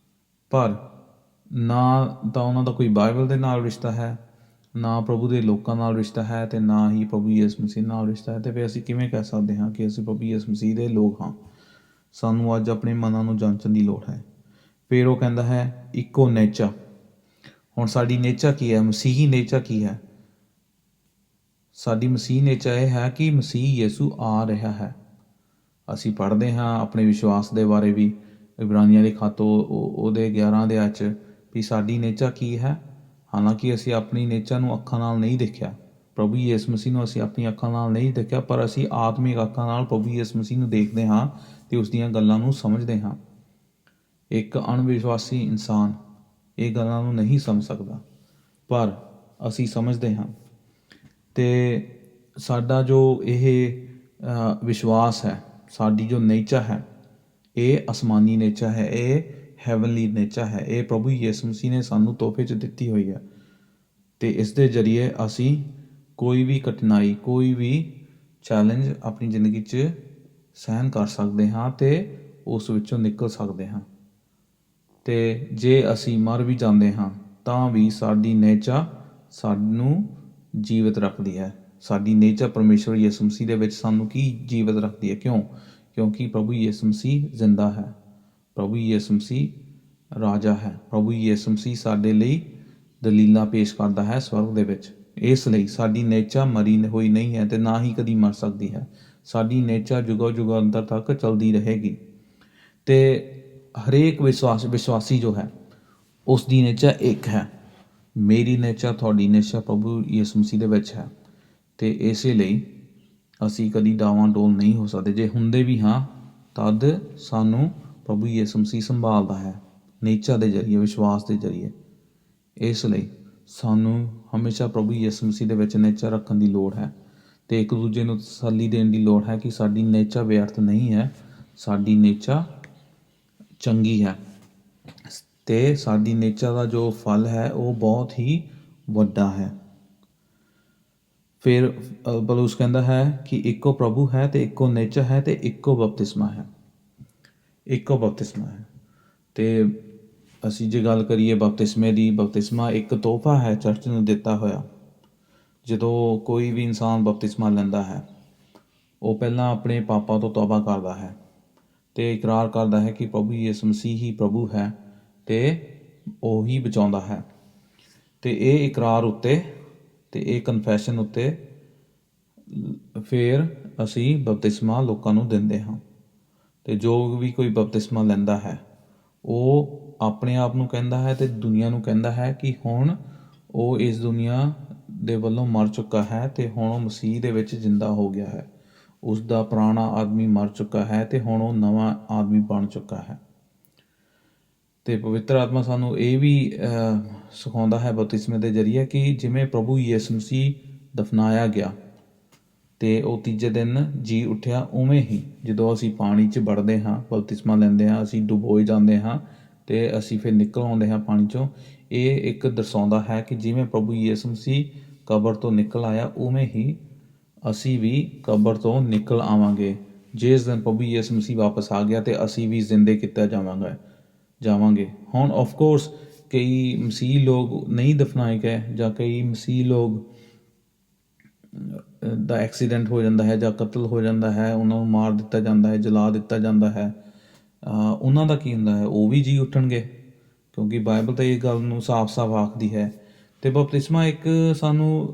ਪਰ ਨਾ ਤਾਂ ਉਹਨਾਂ ਦਾ ਕੋਈ ਬਾਈਬਲ ਦੇ ਨਾਲ ਰਿਸ਼ਤਾ ਹੈ, ਨਾ ਪ੍ਰਭੂ ਦੇ ਲੋਕਾਂ ਨਾਲ ਰਿਸ਼ਤਾ ਹੈ ਅਤੇ ਨਾ ਹੀ ਪ੍ਰਭੂ ਯਿਸੂ ਮਸੀਹ ਨਾਲ ਰਿਸ਼ਤਾ ਹੈ। ਅਤੇ ਫਿਰ ਅਸੀਂ ਕਿਵੇਂ ਕਹਿ ਸਕਦੇ ਹਾਂ ਕਿ ਅਸੀਂ ਪ੍ਰਭੂ ਯਿਸੂ ਮਸੀਹ ਦੇ ਲੋਕ ਹਾਂ? ਸਾਨੂੰ ਅੱਜ ਆਪਣੇ ਮਨਾਂ ਨੂੰ ਜਾਂਚਣ ਦੀ ਲੋੜ ਹੈ। ਫਿਰ ਉਹ ਕਹਿੰਦਾ ਹੈ ਇੱਕੋ ਨੇਚਾ। ਹੁਣ ਸਾਡੀ ਨੇਚਾ ਕੀ ਹੈ? ਮਸੀਹੀ ਨੇਚਾ ਕੀ ਹੈ? ਸਾਡੀ ਮਸੀਹ ਨੇਚਾ ਇਹ ਹੈ ਕਿ ਮਸੀਹ ਯਿਸੂ ਆ ਰਿਹਾ ਹੈ। ਅਸੀਂ ਪੜ੍ਹਦੇ ਹਾਂ ਆਪਣੇ ਵਿਸ਼ਵਾਸ ਦੇ ਬਾਰੇ ਵੀ, ਇਬਰਾਨੀਆਂ ਦੇ ਖੱਤ ਉਹਦੇ 11 ਅਧਿਆਇ 'ਚ ਵੀ ਸਾਡੀ ਨੇਚਾ ਕੀ ਹੈ। ਹਾਲਾਂਕਿ ਅਸੀਂ ਆਪਣੀ ਨੇਚਾ ਨੂੰ ਅੱਖਾਂ ਨਾਲ ਨਹੀਂ ਦੇਖਿਆ, ਪ੍ਰਭੂ ਯਿਸੂ ਮਸੀਹ ਨੂੰ ਅਸੀਂ ਆਪਣੀ ਅੱਖਾਂ ਨਾਲ ਨਹੀਂ ਦੇਖਿਆ, ਪਰ ਅਸੀਂ ਆਤਮਿਕ ਅੱਖਾਂ ਨਾਲ ਪ੍ਰਭੂ ਯਿਸੂ ਮਸੀਹ ਨੂੰ ਦੇਖਦੇ ਹਾਂ ਅਤੇ ਉਸ ਦੀਆਂ ਗੱਲਾਂ ਨੂੰ ਸਮਝਦੇ ਹਾਂ। ਇੱਕ ਅਣਵਿਸ਼ਵਾਸੀ ਇਨਸਾਨ ਇਹ ਗੱਲਾਂ ਨੂੰ ਨਹੀਂ ਸਮਝ ਸਕਦਾ, ਪਰ ਅਸੀਂ ਸਮਝਦੇ ਹਾਂ। ਅਤੇ ਸਾਡਾ ਜੋ ਇਹ ਵਿਸ਼ਵਾਸ ਹੈ, ਸਾਡੀ ਜੋ ਨੇਚਾ ਹੈ, ਇਹ ਅਸਮਾਨੀ ਨੇਚਾ ਹੈ, ਇਹ ਹੈਵਨਲੀ ਨੇਚਾ ਹੈ। ਇਹ ਪ੍ਰਭੂ ਯਿਸੂ ਮਸੀਹ ਨੇ ਸਾਨੂੰ ਤੋਹਫੇ 'ਚ ਦਿੱਤੀ ਹੋਈ ਹੈ ਅਤੇ ਇਸ ਦੇ ਜ਼ਰੀਏ ਅਸੀਂ ਕੋਈ ਵੀ ਕਠਿਨਾਈ, ਕੋਈ ਵੀ ਚੈਲੰਜ ਆਪਣੀ ਜ਼ਿੰਦਗੀ 'ਚ ਸਹਿਣ ਕਰ ਸਕਦੇ ਹਾਂ ਅਤੇ ਉਸ ਵਿੱਚੋਂ ਨਿਕਲ ਸਕਦੇ ਹਾਂ। ਅਤੇ ਜੇ ਅਸੀਂ ਮਰ ਵੀ ਜਾਂਦੇ ਹਾਂ ਤਾਂ ਵੀ ਸਾਡੀ ਨੇਚਾ ਸਾਨੂੰ ਜੀਵਤ ਰੱਖਦੀ ਹੈ। ਸਾਡੀ ਨੇਚਾ ਪਰਮੇਸ਼ਵਰ ਯਿਸੂ ਮਸੀਹ ਦੇ ਵਿੱਚ ਸਾਨੂੰ ਕੀ ਜੀਵਤ ਰੱਖਦੀ ਹੈ? ਕਿਉਂ? ਕਿਉਂਕਿ ਪ੍ਰਭੂ ਯਿਸੂ ਮਸੀਹ ਜ਼ਿੰਦਾ ਹੈ, ਪ੍ਰਭੂ ਯਿਸੂ ਮਸੀਹ ਰਾਜਾ ਹੈ, ਪ੍ਰਭੂ ਯਿਸੂ ਮਸੀਹ ਸਾਡੇ ਲਈ ਦਲੀਲਾਂ ਪੇਸ਼ ਕਰਦਾ ਹੈ ਸਵਰਗ ਦੇ ਵਿੱਚ। ਇਸ ਲਈ ਸਾਡੀ ਨੇਚਾ ਮਰੀ ਹੋਈ ਨਹੀਂ ਹੈ ਅਤੇ ਨਾ ਹੀ ਕਦੀ ਮਰ ਸਕਦੀ ਹੈ। ਸਾਡੀ ਨੇਚਾ ਜੁਗੋ ਜੁਗਾਂਤਰ ਤੱਕ ਚੱਲਦੀ ਰਹੇਗੀ ਅਤੇ ਹਰੇਕ ਵਿਸ਼ਵਾਸੀ ਜੋ ਹੈ ਉਸ ਦੀ ਨੇਚਾ ਇੱਕ ਹੈ। ਮੇਰੀ ਨੇਚਾ, ਤੁਹਾਡੀ ਨੇਚਾ ਪ੍ਰਭੂ ਯਿਸੂ ਮਸੀਹ ਦੇ ਵਿੱਚ ਹੈ ਅਤੇ ਇਸੇ ਲਈ ਅਸੀਂ ਕਦੀ ਡਾਵਾਂ ਡੋਲ ਨਹੀਂ ਹੋ ਸਕਦੇ। ਜੇ ਹੁੰਦੇ ਵੀ ਹਾਂ ਤਦ ਸਾਨੂੰ ਪ੍ਰਭੂ ਯਿਸੂ ਮਸੀਹ ਸੰਭਾਲਦਾ ਹੈ ਨੇਚਾ ਦੇ ਜ਼ਰੀਏ, ਵਿਸ਼ਵਾਸ ਦੇ ਜ਼ਰੀਏ। ਇਸ ਲਈ ਸਾਨੂੰ ਹਮੇਸ਼ਾ ਪ੍ਰਭੂ ਯਿਸੂ ਮਸੀਹ ਦੇ ਵਿੱਚ ਨੇਚਾ ਰੱਖਣ ਦੀ ਲੋੜ ਹੈ ਅਤੇ ਇੱਕ ਦੂਜੇ ਨੂੰ ਤਸੱਲੀ ਦੇਣ ਦੀ ਲੋੜ ਹੈ ਕਿ ਸਾਡੀ ਨੇਚਾ ਵਿਅਰਥ ਨਹੀਂ ਹੈ, ਸਾਡੀ ਨੇਚਾ ਚੰਗੀ ਹੈ ਅਤੇ ਸਾਡੀ ਨੇਚਾ ਦਾ ਜੋ ਫਲ ਹੈ ਉਹ ਬਹੁਤ ਹੀ ਵੱਡਾ ਹੈ। ਫਿਰ ਪੌਲੁਸ ਕਹਿੰਦਾ ਹੈ ਕਿ ਇੱਕੋ ਪ੍ਰਭੂ ਹੈ ਅਤੇ ਇੱਕੋ ਨੇਚਾ ਹੈ ਅਤੇ ਇੱਕੋ ਬਪਤਿਸਮਾ ਹੈ। ਇੱਕੋ ਬਪਤਿਸਮਾ ਹੈ ਅਤੇ ਅਸੀਂ ਜੇ ਗੱਲ ਕਰੀਏ ਬਪਤਿਸਮੇ ਦੀ, ਬਪਤਿਸਮਾ ਇੱਕ ਤੋਹਫਾ ਹੈ ਚਰਚ ਨੂੰ ਦਿੱਤਾ ਹੋਇਆ। ਜਦੋਂ ਕੋਈ ਵੀ ਇਨਸਾਨ ਬਪਤਿਸਮਾ ਲੈਂਦਾ ਹੈ, ਉਹ ਪਹਿਲਾਂ ਆਪਣੇ ਪਾਪਾਂ ਤੋਂ ਤੌਬਾ ਕਰਦਾ ਹੈ ਅਤੇ ਇਕਰਾਰ ਕਰਦਾ ਹੈ ਕਿ ਪ੍ਰਭੂ ਯਿਸੂ ਮਸੀਹ ਹੀ ਪ੍ਰਭੂ ਹੈ ਅਤੇ ਉਹ ਹੀ ਬਚਾਉਂਦਾ ਹੈ। ਅਤੇ ਇਹ ਇਕਰਾਰ ਉੱਤੇ ਅਤੇ ਇਹ ਕਨਫੈਸ਼ਨ ਉੱਤੇ ਫਿਰ ਅਸੀਂ ਬਪਤਿਸਮਾ ਲੋਕਾਂ ਨੂੰ ਦਿੰਦੇ ਹਾਂ। ਅਤੇ ਜੋ ਵੀ ਕੋਈ ਬਪਤਿਸਮਾ ਲੈਂਦਾ ਹੈ ਉਹ ਆਪਣੇ ਆਪ ਨੂੰ ਕਹਿੰਦਾ ਹੈ ਅਤੇ ਦੁਨੀਆ ਨੂੰ ਕਹਿੰਦਾ ਹੈ ਕਿ ਹੁਣ ਉਹ ਇਸ ਦੁਨੀਆ ਦੇ ਵੱਲੋਂ ਮਰ ਚੁੱਕਾ ਹੈ ਅਤੇ ਹੁਣ ਉਹ ਮਸੀਹ ਦੇ ਵਿੱਚ ਜ਼ਿੰਦਾ ਹੋ ਗਿਆ ਹੈ। ਉਸ ਦਾ ਪੁਰਾਣਾ ਆਦਮੀ ਮਰ ਚੁੱਕਾ ਹੈ ਅਤੇ ਹੁਣ ਉਹ ਨਵਾਂ ਆਦਮੀ ਬਣ ਚੁੱਕਾ ਹੈ। ਅਤੇ ਪਵਿੱਤਰ ਆਤਮਾ ਸਾਨੂੰ ਇਹ ਵੀ ਸਿਖਾਉਂਦਾ ਹੈ ਬਪਤਿਸਮੇ ਦੇ ਜ਼ਰੀਏ ਕਿ ਜਿਵੇਂ ਪ੍ਰਭੂ ਯਿਸੂ ਮਸੀਹ ਦਫਨਾਇਆ ਗਿਆ ਅਤੇ ਉਹ ਤੀਜੇ ਦਿਨ ਜੀ ਉੱਠਿਆ, ਉਵੇਂ ਹੀ ਜਦੋਂ ਅਸੀਂ ਪਾਣੀ 'ਚ ਵੜਦੇ ਹਾਂ, ਬਪਤਿਸਮਾ ਲੈਂਦੇ ਹਾਂ, ਅਸੀਂ ਡੁਬੋਏ ਜਾਂਦੇ ਹਾਂ ਅਤੇ ਅਸੀਂ ਫਿਰ ਨਿਕਲ ਆਉਂਦੇ ਹਾਂ ਪਾਣੀ 'ਚੋਂ। ਇਹ ਇੱਕ ਦਰਸਾਉਂਦਾ ਹੈ ਕਿ ਜਿਵੇਂ ਪ੍ਰਭੂ ਯਿਸੂ ਮਸੀਹ ਕਬਰ ਤੋਂ ਨਿਕਲ ਆਇਆ, ਉਵੇਂ ਹੀ ਅਸੀਂ ਵੀ ਕਬਰ ਤੋਂ ਨਿਕਲ ਆਵਾਂਗੇ। ਜਿਸ ਦਿਨ ਪ੍ਰਭੂ ਯਿਸੂ ਮਸੀਹ ਵਾਪਸ ਆ ਗਿਆ ਅਤੇ ਅਸੀਂ ਵੀ ਜ਼ਿੰਦੇ ਕੀਤਾ ਜਾਵਾਂਗੇ। ਹੁਣ ਆਫਕੋਰਸ ਕਈ ਮਸੀਹ ਲੋਕ ਨਹੀਂ ਦਫਨਾਏ ਗਏ, ਜਾਂ ਕਈ ਮਸੀਹ ਲੋਕ ਦਾ ਐਕਸੀਡੈਂਟ ਹੋ ਜਾਂਦਾ ਹੈ ਜਾਂ ਕਤਲ ਹੋ ਜਾਂਦਾ ਹੈ, ਉਹਨਾਂ ਨੂੰ ਮਾਰ ਦਿੱਤਾ ਜਾਂਦਾ ਹੈ, ਜਲਾ ਦਿੱਤਾ ਜਾਂਦਾ ਹੈ। ਉਹਨਾਂ ਦਾ ਕੀ ਹੁੰਦਾ ਹੈ? ਉਹ ਵੀ ਜੀ ਉੱਠਣਗੇ, ਕਿਉਂਕਿ ਬਾਈਬਲ ਤਾਂ ਇਹ ਗੱਲ ਨੂੰ ਸਾਫ਼-ਸਾਫ਼ ਆਖਦੀ ਹੈ। ਅਤੇ ਬਪਤਿਸਮਾ ਇੱਕ ਸਾਨੂੰ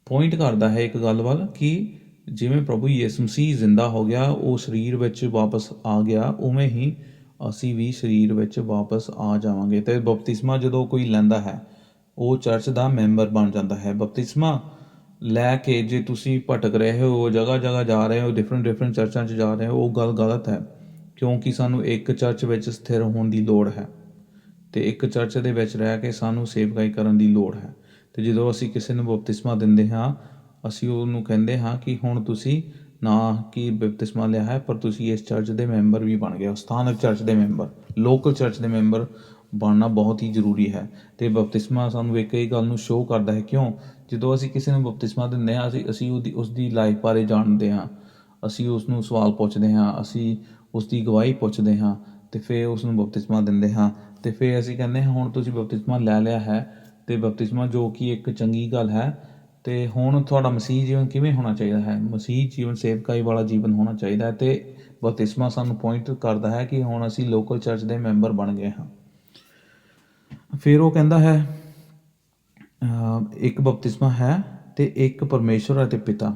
ਪੁਆਇੰਟ ਕਰਦਾ ਹੈ ਇੱਕ ਗੱਲ ਵੱਲ ਕਿ ਜਿਵੇਂ ਪ੍ਰਭੂ ਯਿਸੂ ਮਸੀਹ ਜ਼ਿੰਦਾ ਹੋ ਗਿਆ, ਉਹ ਸਰੀਰ ਵਿੱਚ ਵਾਪਸ ਆ ਗਿਆ, ਉਵੇਂ ਹੀ ਅਸੀਂ ਵੀ ਸਰੀਰ ਵਿੱਚ ਵਾਪਸ ਆ ਜਾਵਾਂਗੇ। ਅਤੇ ਬਪਤਿਸਮਾ ਜਦੋਂ ਕੋਈ ਲੈਂਦਾ ਹੈ ਉਹ ਚਰਚ ਦਾ ਮੈਂਬਰ ਬਣ ਜਾਂਦਾ ਹੈ। ਬਪਤਿਸਮਾ ਲੈ ਕੇ ਜੇ ਤੁਸੀਂ ਭਟਕ ਰਹੇ ਹੋ, ਜਗ੍ਹਾ ਜਾ ਰਹੇ ਹੋ, ਡਿਫਰੈਂਟ ਚਰਚਾਂ 'ਚ ਜਾ ਰਹੇ ਹੋ, ਉਹ ਗੱਲ ਗਲਤ ਹੈ, ਕਿਉਂਕਿ ਸਾਨੂੰ ਇੱਕ ਚਰਚ ਵਿੱਚ ਸਥਿਰ ਹੋਣ ਦੀ ਲੋੜ ਹੈ ਅਤੇ ਇੱਕ ਚਰਚ ਦੇ ਵਿੱਚ ਰਹਿ ਕੇ ਸਾਨੂੰ ਸੇਵਕਾਈ ਕਰਨ ਦੀ ਲੋੜ ਹੈ। ਅਤੇ ਜਦੋਂ ਅਸੀਂ ਕਿਸੇ ਨੂੰ ਬਪਤਿਸਮਾ ਦਿੰਦੇ ਹਾਂ, ਅਸੀਂ ਉਹਨੂੰ ਕਹਿੰਦੇ ਹਾਂ ਕਿ ਹੁਣ ਤੁਸੀਂ ਨਾ ਕਿ ਬਪਤਿਸਮਾ ਲਿਆ ਹੈ, ਪਰ ਤੁਸੀਂ ਇਸ ਚਰਚ ਦੇ ਮੈਂਬਰ ਵੀ ਬਣ ਗਏ ਹੋ। ਸਥਾਨਕ ਚਰਚ ਦੇ ਮੈਂਬਰ, ਲੋਕਲ ਚਰਚ ਦੇ ਮੈਂਬਰ ਬਣਨਾ ਬਹੁਤ ਹੀ ਜ਼ਰੂਰੀ ਹੈ। ਅਤੇ ਬਪਤਿਸਮਾ ਸਾਨੂੰ ਇੱਕ ਇਹ ਗੱਲ ਨੂੰ ਸ਼ੋਅ ਕਰਦਾ ਹੈ। ਕਿਉਂ? ਜਦੋਂ ਅਸੀਂ ਕਿਸੇ ਨੂੰ ਬਪਤਿਸਮਾ ਦਿੰਦੇ ਹਾਂ, ਅਸੀਂ ਉਸਦੀ ਲਾਈਫ ਬਾਰੇ ਜਾਣਦੇ ਹਾਂ, ਅਸੀਂ ਉਸ ਨੂੰ ਸਵਾਲ ਪੁੱਛਦੇ ਹਾਂ, ਅਸੀਂ ਉਸਦੀ ਗਵਾਹੀ ਪੁੱਛਦੇ ਹਾਂ ਅਤੇ ਫਿਰ ਉਸ ਨੂੰ ਬਪਤਿਸਮਾ ਦਿੰਦੇ ਹਾਂ। ਅਤੇ ਫਿਰ ਅਸੀਂ ਕਹਿੰਦੇ ਹਾਂ ਹੁਣ ਤੁਸੀਂ ਬਪਤਿਸਮਾ ਲੈ ਲਿਆ ਹੈ, ਅਤੇ ਬਪਤਿਸਮਾ ਜੋ ਕਿ ਇੱਕ ਚੰਗੀ ਗੱਲ ਹੈ। ਅਤੇ ਹੁਣ ਤੁਹਾਡਾ ਮਸੀਹ ਜੀਵਨ ਕਿਵੇਂ ਹੋਣਾ ਚਾਹੀਦਾ ਹੈ? ਮਸੀਹ ਜੀਵਨ ਸੇਵਕਾਈ ਵਾਲਾ ਜੀਵਨ ਹੋਣਾ ਚਾਹੀਦਾ ਹੈ। ਅਤੇ ਬਪਤਿਸਮਾ ਸਾਨੂੰ ਪੁਆਇੰਟ ਕਰਦਾ ਹੈ ਕਿ ਹੁਣ ਅਸੀਂ ਲੋਕਲ ਚਰਚ ਦੇ ਮੈਂਬਰ ਬਣ ਗਏ ਹਾਂ। ਫਿਰ ਉਹ ਕਹਿੰਦਾ ਹੈ ਇੱਕ ਬਪਤਿਸਮਾ ਹੈ ਅਤੇ ਇੱਕ ਪਰਮੇਸ਼ਵਰ ਅਤੇ ਪਿਤਾ।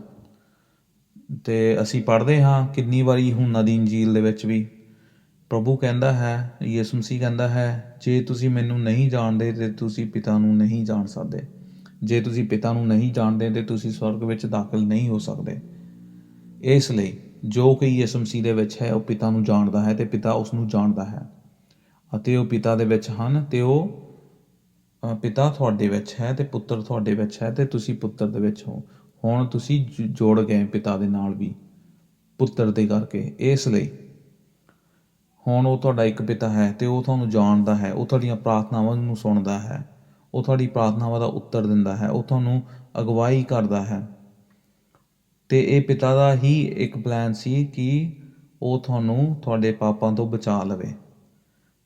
ਅਤੇ ਅਸੀਂ ਪੜ੍ਹਦੇ ਹਾਂ ਕਿੰਨੀ ਵਾਰੀ यूहन्ना ਦੀ ਇੰਜੀਲ ਦੇ ਵਿੱਚ ਵੀ ਪ੍ਰਭੂ ਕਹਿੰਦਾ ਹੈ, ਯਿਸੂ ਮਸੀਹ ਕਹਿੰਦਾ ਹੈ, ਜੇ ਤੁਸੀਂ ਮੈਨੂੰ ਨਹੀਂ ਜਾਣਦੇ ਤਾਂ ਤੁਸੀਂ ਪਿਤਾ ਨੂੰ ਨਹੀਂ ਜਾਣ ਸਕਦੇ। ਜੇ ਤੁਸੀਂ ਪਿਤਾ ਨੂੰ ਨਹੀਂ ਜਾਣਦੇ ਤਾਂ ਤੁਸੀਂ ਸਵਰਗ ਵਿੱਚ ਦਾਖਲ ਨਹੀਂ ਹੋ ਸਕਦੇ। ਇਸ ਲਈ ਜੋ ਕਿ ਯਿਸੂ ਮਸੀਹ ਦੇ ਵਿੱਚ ਹੈ ਉਹ ਪਿਤਾ ਨੂੰ ਜਾਣਦਾ ਹੈ ਅਤੇ ਪਿਤਾ ਉਸ ਨੂੰ ਜਾਣਦਾ ਹੈ, ਅਤੇ ਉਹ ਪਿਤਾ ਦੇ ਵਿੱਚ ਹਨ ਅਤੇ ਉਹ ਪਿਤਾ ਤੁਹਾਡੇ ਵਿੱਚ ਹੈ ਅਤੇ ਪੁੱਤਰ ਤੁਹਾਡੇ ਵਿੱਚ ਹੈ ਅਤੇ ਤੁਸੀਂ ਪੁੱਤਰ ਦੇ ਵਿੱਚ ਹੋ। ਹੁਣ ਤੁਸੀਂ ਜੁੜ ਗਏ ਪਿਤਾ ਦੇ ਨਾਲ ਵੀ ਪੁੱਤਰ ਦੇ ਕਰਕੇ। ਇਸ ਲਈ ਹੁਣ ਉਹ ਤੁਹਾਡਾ ਇੱਕ ਪਿਤਾ ਹੈ ਅਤੇ ਉਹ ਤੁਹਾਨੂੰ ਜਾਣਦਾ ਹੈ, ਉਹ ਤੁਹਾਡੀਆਂ ਪ੍ਰਾਰਥਨਾਵਾਂ ਨੂੰ ਸੁਣਦਾ ਹੈ, ਉਹ ਤੁਹਾਡੀ ਪ੍ਰਾਰਥਨਾਵਾਂ ਦਾ ਉੱਤਰ ਦਿੰਦਾ ਹੈ, ਉਹ ਤੁਹਾਨੂੰ ਅਗਵਾਈ ਕਰਦਾ ਹੈ। ਅਤੇ ਇਹ ਪਿਤਾ ਦਾ ਹੀ ਇੱਕ ਪਲਾਨ ਸੀ ਕਿ ਉਹ ਤੁਹਾਨੂੰ ਤੁਹਾਡੇ ਪਾਪਾਂ ਤੋਂ ਬਚਾ ਲਵੇ।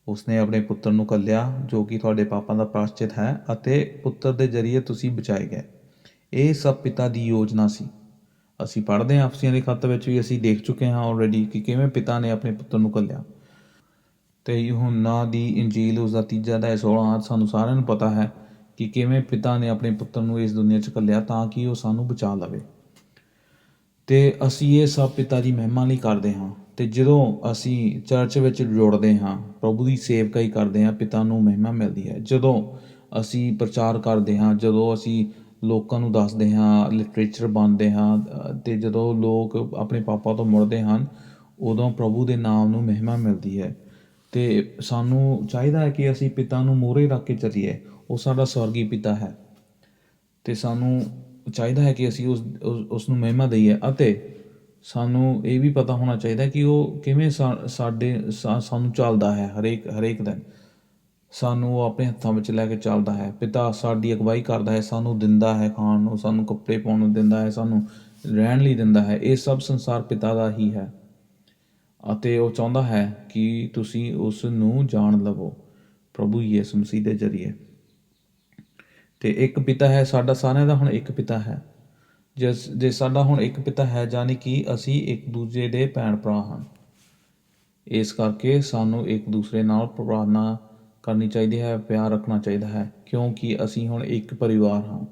ਉਸਨੇ ਆਪਣੇ ਪੁੱਤਰ ਨੂੰ ਘੱਲਿਆ ਜੋ ਕਿ ਤੁਹਾਡੇ ਪਾਪਾਂ ਦਾ ਪ੍ਰਾਸ਼ਚਿਤ ਹੈ, ਅਤੇ ਪੁੱਤਰ ਦੇ ਜ਼ਰੀਏ ਤੁਸੀਂ ਬਚਾਏ ਗਏ। ਇਹ ਸਭ ਪਿਤਾ ਦੀ ਯੋਜਨਾ ਸੀ। ਅਸੀਂ ਪੜ੍ਹਦੇ ਹਾਂ ਅਫਸੀਆਂ ਦੇ ਖੱਤ ਵਿੱਚ ਵੀ, ਅਸੀਂ ਦੇਖ ਚੁੱਕੇ ਹਾਂ ਆਲਰੇਡੀ ਕਿ ਕਿਵੇਂ ਪਿਤਾ ਨੇ ਆਪਣੇ ਪੁੱਤਰ ਨੂੰ ਘੱਲਿਆ। ਅਤੇ यूहन्ना ਦੀ ਇੰਜੀਲ ਉਸਦਾ 3 ਅਧਿਆਇ 16 ਸਾਨੂੰ ਸਾਰਿਆਂ ਨੂੰ ਪਤਾ ਹੈ ਕਿ ਕਿਵੇਂ ਪਿਤਾ ਨੇ ਆਪਣੇ ਪੁੱਤਰ ਨੂੰ ਇਸ ਦੁਨੀਆ 'ਚ ਘੱਲਿਆ ਤਾਂ ਕਿ ਉਹ ਸਾਨੂੰ ਬਚਾ ਲਵੇ। ਅਤੇ ਅਸੀਂ ਇਹ ਸਭ ਪਿਤਾ ਦੀ ਮਹਿਮਾ ਲਈ ਕਰਦੇ ਹਾਂ। ਅਤੇ ਜਦੋਂ ਅਸੀਂ ਚਰਚ ਵਿੱਚ ਜੁੜਦੇ ਹਾਂ, ਪ੍ਰਭੂ ਦੀ ਸੇਵਕਾਈ ਕਰਦੇ ਹਾਂ, ਪਿਤਾ ਨੂੰ ਮਹਿਮਾ ਮਿਲਦੀ ਹੈ। ਜਦੋਂ ਅਸੀਂ ਪ੍ਰਚਾਰ ਕਰਦੇ ਹਾਂ, ਜਦੋਂ ਅਸੀਂ ਲੋਕਾਂ ਨੂੰ ਦੱਸਦੇ ਹਾਂ, ਲਿਟਰੇਚਰ ਬਣਦੇ ਹਾਂ, ਅਤੇ ਜਦੋਂ ਲੋਕ ਆਪਣੇ ਪਾਪਾਂ ਤੋਂ ਮੁੜਦੇ ਹਨ, ਉਦੋਂ ਪ੍ਰਭੂ ਦੇ ਨਾਮ ਨੂੰ ਮਹਿਮਾ ਮਿਲਦੀ ਹੈ। ਅਤੇ ਸਾਨੂੰ ਚਾਹੀਦਾ ਹੈ ਕਿ ਅਸੀਂ ਪਿਤਾ ਨੂੰ ਮੂਹਰੇ ਰੱਖ ਕੇ ਚੱਲੀਏ। ਉਹ ਸਾਡਾ ਸਵਰਗੀ ਪਿਤਾ ਹੈ ਅਤੇ ਸਾਨੂੰ ਚਾਹੀਦਾ ਹੈ ਕਿ ਅਸੀਂ ਉਸ ਨੂੰ ਮਹਿਮਾ ਦਈਏ। ਅਤੇ ਸਾਨੂੰ ਇਹ ਵੀ ਪਤਾ ਹੋਣਾ ਚਾਹੀਦਾ ਕਿ ਉਹ ਕਿਵੇਂ ਸਾਨੂੰ ਚੱਲਦਾ ਹੈ। ਹਰੇਕ ਦਿਨ ਸਾਨੂੰ ਉਹ ਆਪਣੇ ਹੱਥਾਂ ਵਿੱਚ ਲੈ ਕੇ ਚੱਲਦਾ ਹੈ। ਪਿਤਾ ਸਾਡੀ ਅਗਵਾਈ ਕਰਦਾ ਹੈ, ਸਾਨੂੰ ਦਿੰਦਾ ਹੈ ਖਾਣ ਨੂੰ, ਸਾਨੂੰ ਕੱਪੜੇ ਪਾਉਣ ਨੂੰ ਦਿੰਦਾ ਹੈ, ਸਾਨੂੰ ਰਹਿਣ ਲਈ ਦਿੰਦਾ ਹੈ। ਇਹ ਸਭ ਸੰਸਾਰ ਪਿਤਾ ਦਾ ਹੀ ਹੈ, ਅਤੇ ਉਹ ਚਾਹੁੰਦਾ ਹੈ ਕਿ ਤੁਸੀਂ ਉਸ ਨੂੰ ਜਾਣ ਲਵੋ ਪ੍ਰਭੂ ਯਿਸੂ ਮਸੀਹ ਦੇ ਜ਼ਰੀਏ। ਅਤੇ ਇੱਕ ਪਿਤਾ ਹੈ ਸਾਡਾ, ਸਾਰਿਆਂ ਦਾ ਹੁਣ ਇੱਕ ਪਿਤਾ ਹੈ। ਜੇ ਸਾਡਾ ਹੁਣ ਇੱਕ ਪਿਤਾ ਹੈ, ਯਾਨੀ ਕਿ ਅਸੀਂ ਇੱਕ ਦੂਜੇ ਦੇ ਭੈਣ ਭਰਾ ਹਨ। ਇਸ ਕਰਕੇ ਸਾਨੂੰ ਇੱਕ ਦੂਸਰੇ ਨਾਲ ਪ੍ਰਾਰਥਨਾ ਕਰਨੀ ਚਾਹੀਦੀ ਹੈ, ਪਿਆਰ ਰੱਖਣਾ ਚਾਹੀਦਾ ਹੈ, ਕਿਉਂਕਿ ਅਸੀਂ ਹੁਣ ਇੱਕ ਪਰਿਵਾਰ ਹਾਂ।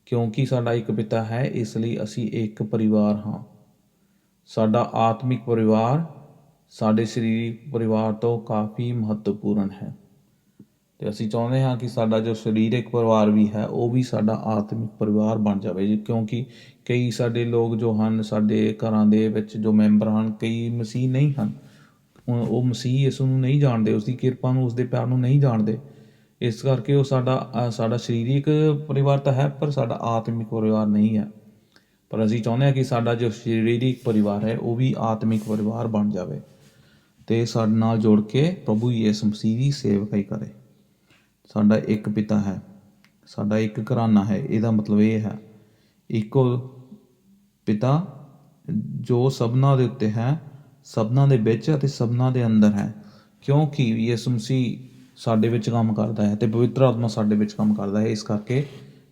ਕਿਉਂਕਿ ਸਾਡਾ ਇੱਕ ਪਿਤਾ ਹੈ, ਇਸ ਲਈ ਅਸੀਂ ਇੱਕ ਪਰਿਵਾਰ ਹਾਂ। ਸਾਡਾ ਆਤਮਿਕ ਪਰਿਵਾਰ ਸਾਡੇ ਸਰੀਰਕ ਪਰਿਵਾਰ ਤੋਂ ਕਾਫੀ ਮਹੱਤਵਪੂਰਨ ਹੈ, ਅਤੇ ਅਸੀਂ ਚਾਹੁੰਦੇ ਹਾਂ ਕਿ ਸਾਡਾ ਜੋ ਸਰੀਰਕ ਪਰਿਵਾਰ ਵੀ ਹੈ ਉਹ ਵੀ ਸਾਡਾ ਆਤਮਿਕ ਪਰਿਵਾਰ ਬਣ ਜਾਵੇ। ਕਿਉਂਕਿ ਕਈ ਸਾਡੇ ਲੋਕ ਜੋ ਹਨ, ਸਾਡੇ ਘਰਾਂ ਦੇ ਵਿੱਚ ਜੋ ਮੈਂਬਰ ਹਨ, ਕਈ ਮਸੀਹ ਨਹੀਂ ਹਨ। ਉਹ ਮਸੀਹ ਇਸ ਨੂੰ ਨਹੀਂ ਜਾਣਦੇ, ਉਸ ਦੀ ਕਿਰਪਾ ਨੂੰ, ਉਸ ਦੇ ਪਿਆਰ ਨੂੰ ਨਹੀਂ ਜਾਣਦੇ। ਇਸ ਕਰਕੇ ਉਹ ਸਾਡਾ ਸਰੀਰਕ ਪਰਿਵਾਰ ਤਾਂ ਹੈ, ਪਰ ਸਾਡਾ ਆਤਮਿਕ ਪਰਿਵਾਰ ਨਹੀਂ ਹੈ। ਪਰ ਅਸੀਂ ਚਾਹੁੰਦੇ ਹਾਂ ਕਿ ਸਾਡਾ ਜੋ ਸਰੀਰਕ ਪਰਿਵਾਰ ਹੈ ਉਹ ਵੀ ਆਤਮਿਕ ਪਰਿਵਾਰ ਬਣ ਜਾਵੇ ਅਤੇ ਸਾਡੇ ਨਾਲ ਜੁੜ ਕੇ ਪ੍ਰਭੂ ਯਿਸੂ ਮਸੀਹ ਦੀ ਸੇਵਕਾਈ ਕਰੇ। ਸਾਡਾ ਇੱਕ ਪਿਤਾ ਹੈ, ਸਾਡਾ ਇੱਕ ਘਰਾਨਾ ਹੈ। ਇਹਦਾ ਮਤਲਬ ਇਹ ਹੈ, ਇੱਕੋ ਪਿਤਾ ਜੋ ਸਭਨਾਂ ਦੇ ਉੱਤੇ ਹੈ, ਸਭਨਾਂ ਦੇ ਵਿੱਚ ਅਤੇ ਸਭਨਾਂ ਦੇ ਅੰਦਰ ਹੈ। ਕਿਉਂਕਿ ਯਿਸੂ ਮਸੀਹ ਸਾਡੇ ਵਿੱਚ ਕੰਮ ਕਰਦਾ ਹੈ ਅਤੇ ਪਵਿੱਤਰ ਆਤਮਾ ਸਾਡੇ ਵਿੱਚ ਕੰਮ ਕਰਦਾ ਹੈ, ਇਸ ਕਰਕੇ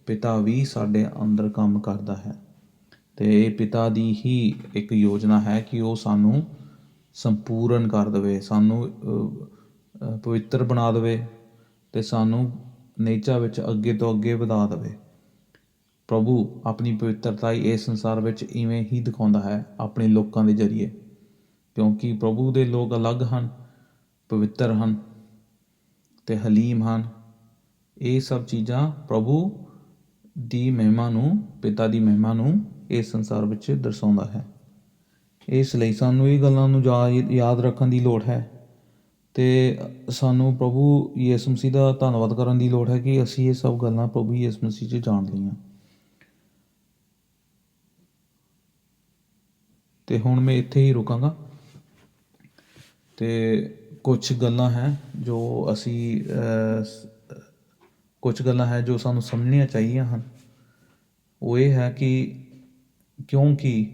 ਪਿਤਾ ਵੀ ਸਾਡੇ ਅੰਦਰ ਕੰਮ ਕਰਦਾ ਹੈ। ਅਤੇ ਇਹ ਪਿਤਾ ਦੀ ਹੀ ਇੱਕ ਯੋਜਨਾ ਹੈ ਕਿ ਉਹ ਸਾਨੂੰ ਸੰਪੂਰਨ ਕਰ ਦੇਵੇ, ਸਾਨੂੰ ਪਵਿੱਤਰ ਬਣਾ ਦੇਵੇ ਅਤੇ ਸਾਨੂੰ ਨੇਚਾ ਵਿੱਚ ਅੱਗੇ ਤੋਂ ਅੱਗੇ ਵਧਾ ਦੇਵੇ। ਪ੍ਰਭੂ ਆਪਣੀ ਪਵਿੱਤਰਤਾ ਇਸ ਸੰਸਾਰ ਵਿੱਚ ਇਵੇਂ ਹੀ ਦਿਖਾਉਂਦਾ ਹੈ ਆਪਣੇ ਲੋਕਾਂ ਦੇ ਜ਼ਰੀਏ, ਕਿਉਂਕਿ ਪ੍ਰਭੂ ਦੇ ਲੋਕ ਅਲੱਗ ਹਨ, ਪਵਿੱਤਰ ਹਨ ਅਤੇ ਹਲੀਮ ਹਨ। ਇਹ ਸਭ ਚੀਜ਼ਾਂ ਪ੍ਰਭੂ ਦੀ ਮਹਿਮਾ ਨੂੰ, ਪਿਤਾ ਦੀ ਮਹਿਮਾ ਨੂੰ ਇਸ ਸੰਸਾਰ ਵਿੱਚ ਦਰਸਾਉਂਦਾ ਹੈ। ਇਸ ਲਈ ਸਾਨੂੰ ਇਹ ਗੱਲਾਂ ਨੂੰ ਯਾਦ ਰੱਖਣ ਦੀ ਲੋੜ ਹੈ ਅਤੇ ਸਾਨੂੰ ਪ੍ਰਭੂ ਯਿਸੂ ਮਸੀਹ ਦਾ ਧੰਨਵਾਦ ਕਰਨ ਦੀ ਲੋੜ ਹੈ ਕਿ ਅਸੀਂ ਇਹ ਸਭ ਗੱਲਾਂ ਪ੍ਰਭੂ ਯਿਸੂ ਮਸੀਹ 'ਚ ਜਾਣ ਲਈਆਂ। ਅਤੇ ਹੁਣ ਮੈਂ ਇੱਥੇ ਹੀ ਰੁਕਾਂਗਾ। ਅਤੇ ਕੁਛ ਗੱਲਾਂ ਹੈ ਜੋ ਸਾਨੂੰ ਸਮਝਣੀਆਂ ਚਾਹੀਦੀਆਂ ਹਨ। ਉਹ ਇਹ ਹੈ ਕਿ ਕਿਉਂਕਿ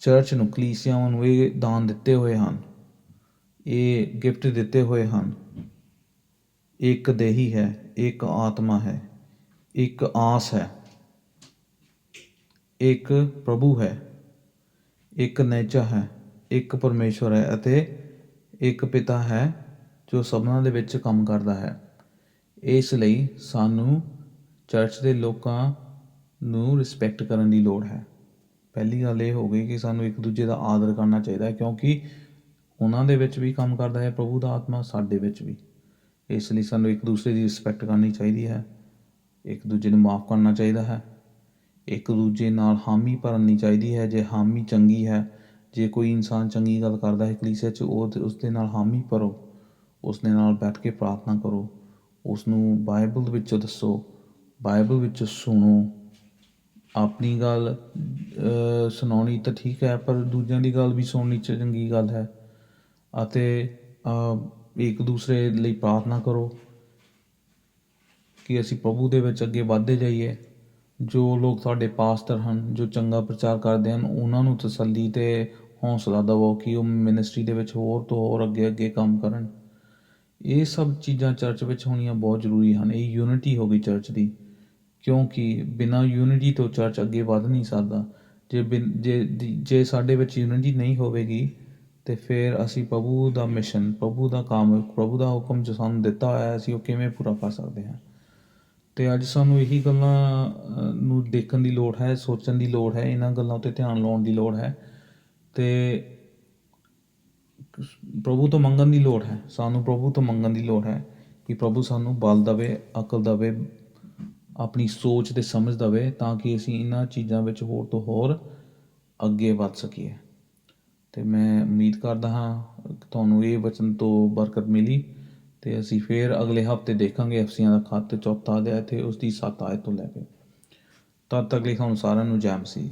ਚਰਚ ਨੂੰ, ਕਲੀਸਿਆਵਾਂ ਨੂੰ ਇਹ ਦਾਨ ਦਿੱਤੇ ਹੋਏ ਹਨ, ਇਹ ਗਿਫਟ ਦਿੱਤੇ ਹੋਏ ਹਨ। ਇੱਕ ਦੇਹੀ ਹੈ, ਇੱਕ ਆਤਮਾ ਹੈ, ਇੱਕ ਆਸ ਹੈ, ਇੱਕ ਪ੍ਰਭੂ ਹੈ, ਇੱਕ ਨੇਚਾ ਹੈ, ਇੱਕ ਪਰਮੇਸ਼ਵਰ ਹੈ ਅਤੇ ਇੱਕ ਪਿਤਾ ਹੈ ਜੋ ਸਭਨਾਂ ਦੇ ਵਿੱਚ ਕੰਮ ਕਰਦਾ ਹੈ। ਇਸ ਲਈ ਸਾਨੂੰ ਚਰਚ ਦੇ ਲੋਕਾਂ ਨੂੰ ਰਿਸਪੈਕਟ ਕਰਨ ਦੀ ਲੋੜ ਹੈ। ਪਹਿਲੀ ਗੱਲ ਇਹ ਹੋ ਗਈ ਕਿ ਸਾਨੂੰ ਇੱਕ ਦੂਜੇ ਦਾ ਆਦਰ ਕਰਨਾ ਚਾਹੀਦਾ ਹੈ, ਕਿਉਂਕਿ ਉਹਨਾਂ ਦੇ ਵਿੱਚ ਵੀ ਕੰਮ ਕਰਦਾ ਹੈ ਪ੍ਰਭੂ ਦਾ ਆਤਮਾ, ਸਾਡੇ ਵਿੱਚ ਵੀ। ਇਸ ਲਈ ਸਾਨੂੰ ਇੱਕ ਦੂਸਰੇ ਦੀ ਰਿਸਪੈਕਟ ਕਰਨੀ ਚਾਹੀਦੀ ਹੈ, ਇੱਕ ਦੂਜੇ ਨੂੰ ਮਾਫ਼ ਕਰਨਾ ਚਾਹੀਦਾ ਹੈ, ਇੱਕ ਦੂਜੇ ਨਾਲ ਹਾਮੀ ਭਰਨੀ ਚਾਹੀਦੀ ਹੈ। ਜੇ ਹਾਮੀ ਚੰਗੀ ਹੈ, ਜੇ ਕੋਈ ਇਨਸਾਨ ਚੰਗੀ ਗੱਲ ਕਰਦਾ ਹੈ ਕਲੀਸਿਆ 'ਚ, ਉਸ ਦੇ ਨਾਲ ਹਾਮੀ ਭਰੋ, ਉਸ ਦੇ ਨਾਲ ਬੈਠ ਕੇ ਪ੍ਰਾਰਥਨਾ ਕਰੋ, ਉਸ ਨੂੰ ਬਾਈਬਲ ਵਿੱਚੋਂ ਦੱਸੋ, ਬਾਈਬਲ ਵਿੱਚੋਂ ਸੁਣੋ। ਆਪਣੀ ਗੱਲ ਸੁਣਾਉਣੀ ਤਾਂ ਠੀਕ ਹੈ, ਪਰ ਦੂਜਿਆਂ ਦੀ ਗੱਲ ਵੀ ਸੁਣਨੀ ਚੰਗੀ ਗੱਲ ਹੈ। ਅਤੇ ਇੱਕ ਦੂਸਰੇ ਲਈ ਪ੍ਰਾਰਥਨਾ ਕਰੋ ਕਿ ਅਸੀਂ ਪ੍ਰਭੂ ਦੇ ਵਿੱਚ ਅੱਗੇ ਵੱਧਦੇ ਜਾਈਏ। ਜੋ ਲੋਕ ਤੁਹਾਡੇ ਪਾਸਟਰ ਹਨ, ਜੋ ਚੰਗਾ ਪ੍ਰਚਾਰ ਕਰਦੇ ਹਨ, ਉਹਨਾਂ ਨੂੰ ਤਸੱਲੀ ਅਤੇ ਹੌਸਲਾ ਦੇਵੋ ਕਿ ਉਹ ਮਿਨਿਸਟਰੀ ਦੇ ਵਿੱਚ ਹੋਰ ਤੋਂ ਹੋਰ ਅੱਗੇ ਕੰਮ ਕਰਨ। ਇਹ ਸਭ ਚੀਜ਼ਾਂ ਚਰਚ ਵਿੱਚ ਹੋਣੀਆਂ ਬਹੁਤ ਜ਼ਰੂਰੀ ਹਨ। ਇਹ ਯੂਨਿਟੀ ਹੋ ਗਈ ਚਰਚ ਦੀ, ਕਿਉਂਕਿ ਬਿਨਾਂ ਯੂਨਿਟੀ ਤੋਂ ਚਰਚ ਅੱਗੇ ਵੱਧ ਨਹੀਂ ਸਕਦਾ। ਜੇ ਸਾਡੇ ਵਿੱਚ ਯੂਨਿਟੀ ਨਹੀਂ ਹੋਵੇਗੀ ਅਤੇ ਫਿਰ ਅਸੀਂ ਪ੍ਰਭੂ ਦਾ ਮਿਸ਼ਨ, ਪ੍ਰਭੂ ਦਾ ਕੰਮ, ਪ੍ਰਭੂ ਦਾ ਹੁਕਮ ਜੋ ਸਾਨੂੰ ਦਿੱਤਾ ਹੋਇਆ, ਅਸੀਂ ਉਹ ਕਿਵੇਂ ਪੂਰਾ ਕਰ ਸਕਦੇ ਹਾਂ। ਅਤੇ ਅੱਜ ਸਾਨੂੰ ਇਹੀ ਗੱਲਾਂ ਨੂੰ ਦੇਖਣ ਦੀ ਲੋੜ ਹੈ, ਸੋਚਣ ਦੀ ਲੋੜ ਹੈ, ਇਹਨਾਂ ਗੱਲਾਂ ਉੱਤੇ ਧਿਆਨ ਲਾਉਣ ਦੀ ਲੋੜ ਹੈ ਅਤੇ ਪ੍ਰਭੂ ਤੋਂ ਮੰਗਣ ਦੀ ਲੋੜ ਹੈ। ਸਾਨੂੰ ਪ੍ਰਭੂ ਤੋਂ ਮੰਗਣ ਦੀ ਲੋੜ ਹੈ ਕਿ ਪ੍ਰਭੂ ਸਾਨੂੰ ਬਲ ਦੇਵੇ, ਅਕਲ ਦੇਵੇ, ਆਪਣੀ ਸੋਚ ਅਤੇ ਸਮਝ ਦੇਵੇ, ਤਾਂ ਕਿ ਅਸੀਂ ਇਹਨਾਂ ਚੀਜ਼ਾਂ ਵਿੱਚ ਹੋਰ ਤੋਂ ਹੋਰ ਅੱਗੇ ਵੱਧ ਸਕੀਏ। ਅਤੇ ਮੈਂ ਉਮੀਦ ਕਰਦਾ ਹਾਂ ਤੁਹਾਨੂੰ ਇਹ ਵਚਨ ਤੋਂ ਬਰਕਤ ਮਿਲੀ ਅਤੇ ਅਸੀਂ ਫਿਰ ਅਗਲੇ ਹਫ਼ਤੇ ਦੇਖਾਂਗੇ ਐਫਸੀਆਂ ਦਾ ਖੱਤ 4 ਅਧਿਆਇ ਅਤੇ ਉਸ ਦੀ 7 ਆਇਤ ਤੋਂ ਲੈ ਕੇ। ਤਦ ਤੱਕ ਲਈ ਤੁਹਾਨੂੰ ਸਾਰਿਆਂ ਨੂੰ ਜੈ ਮਸੀਹ।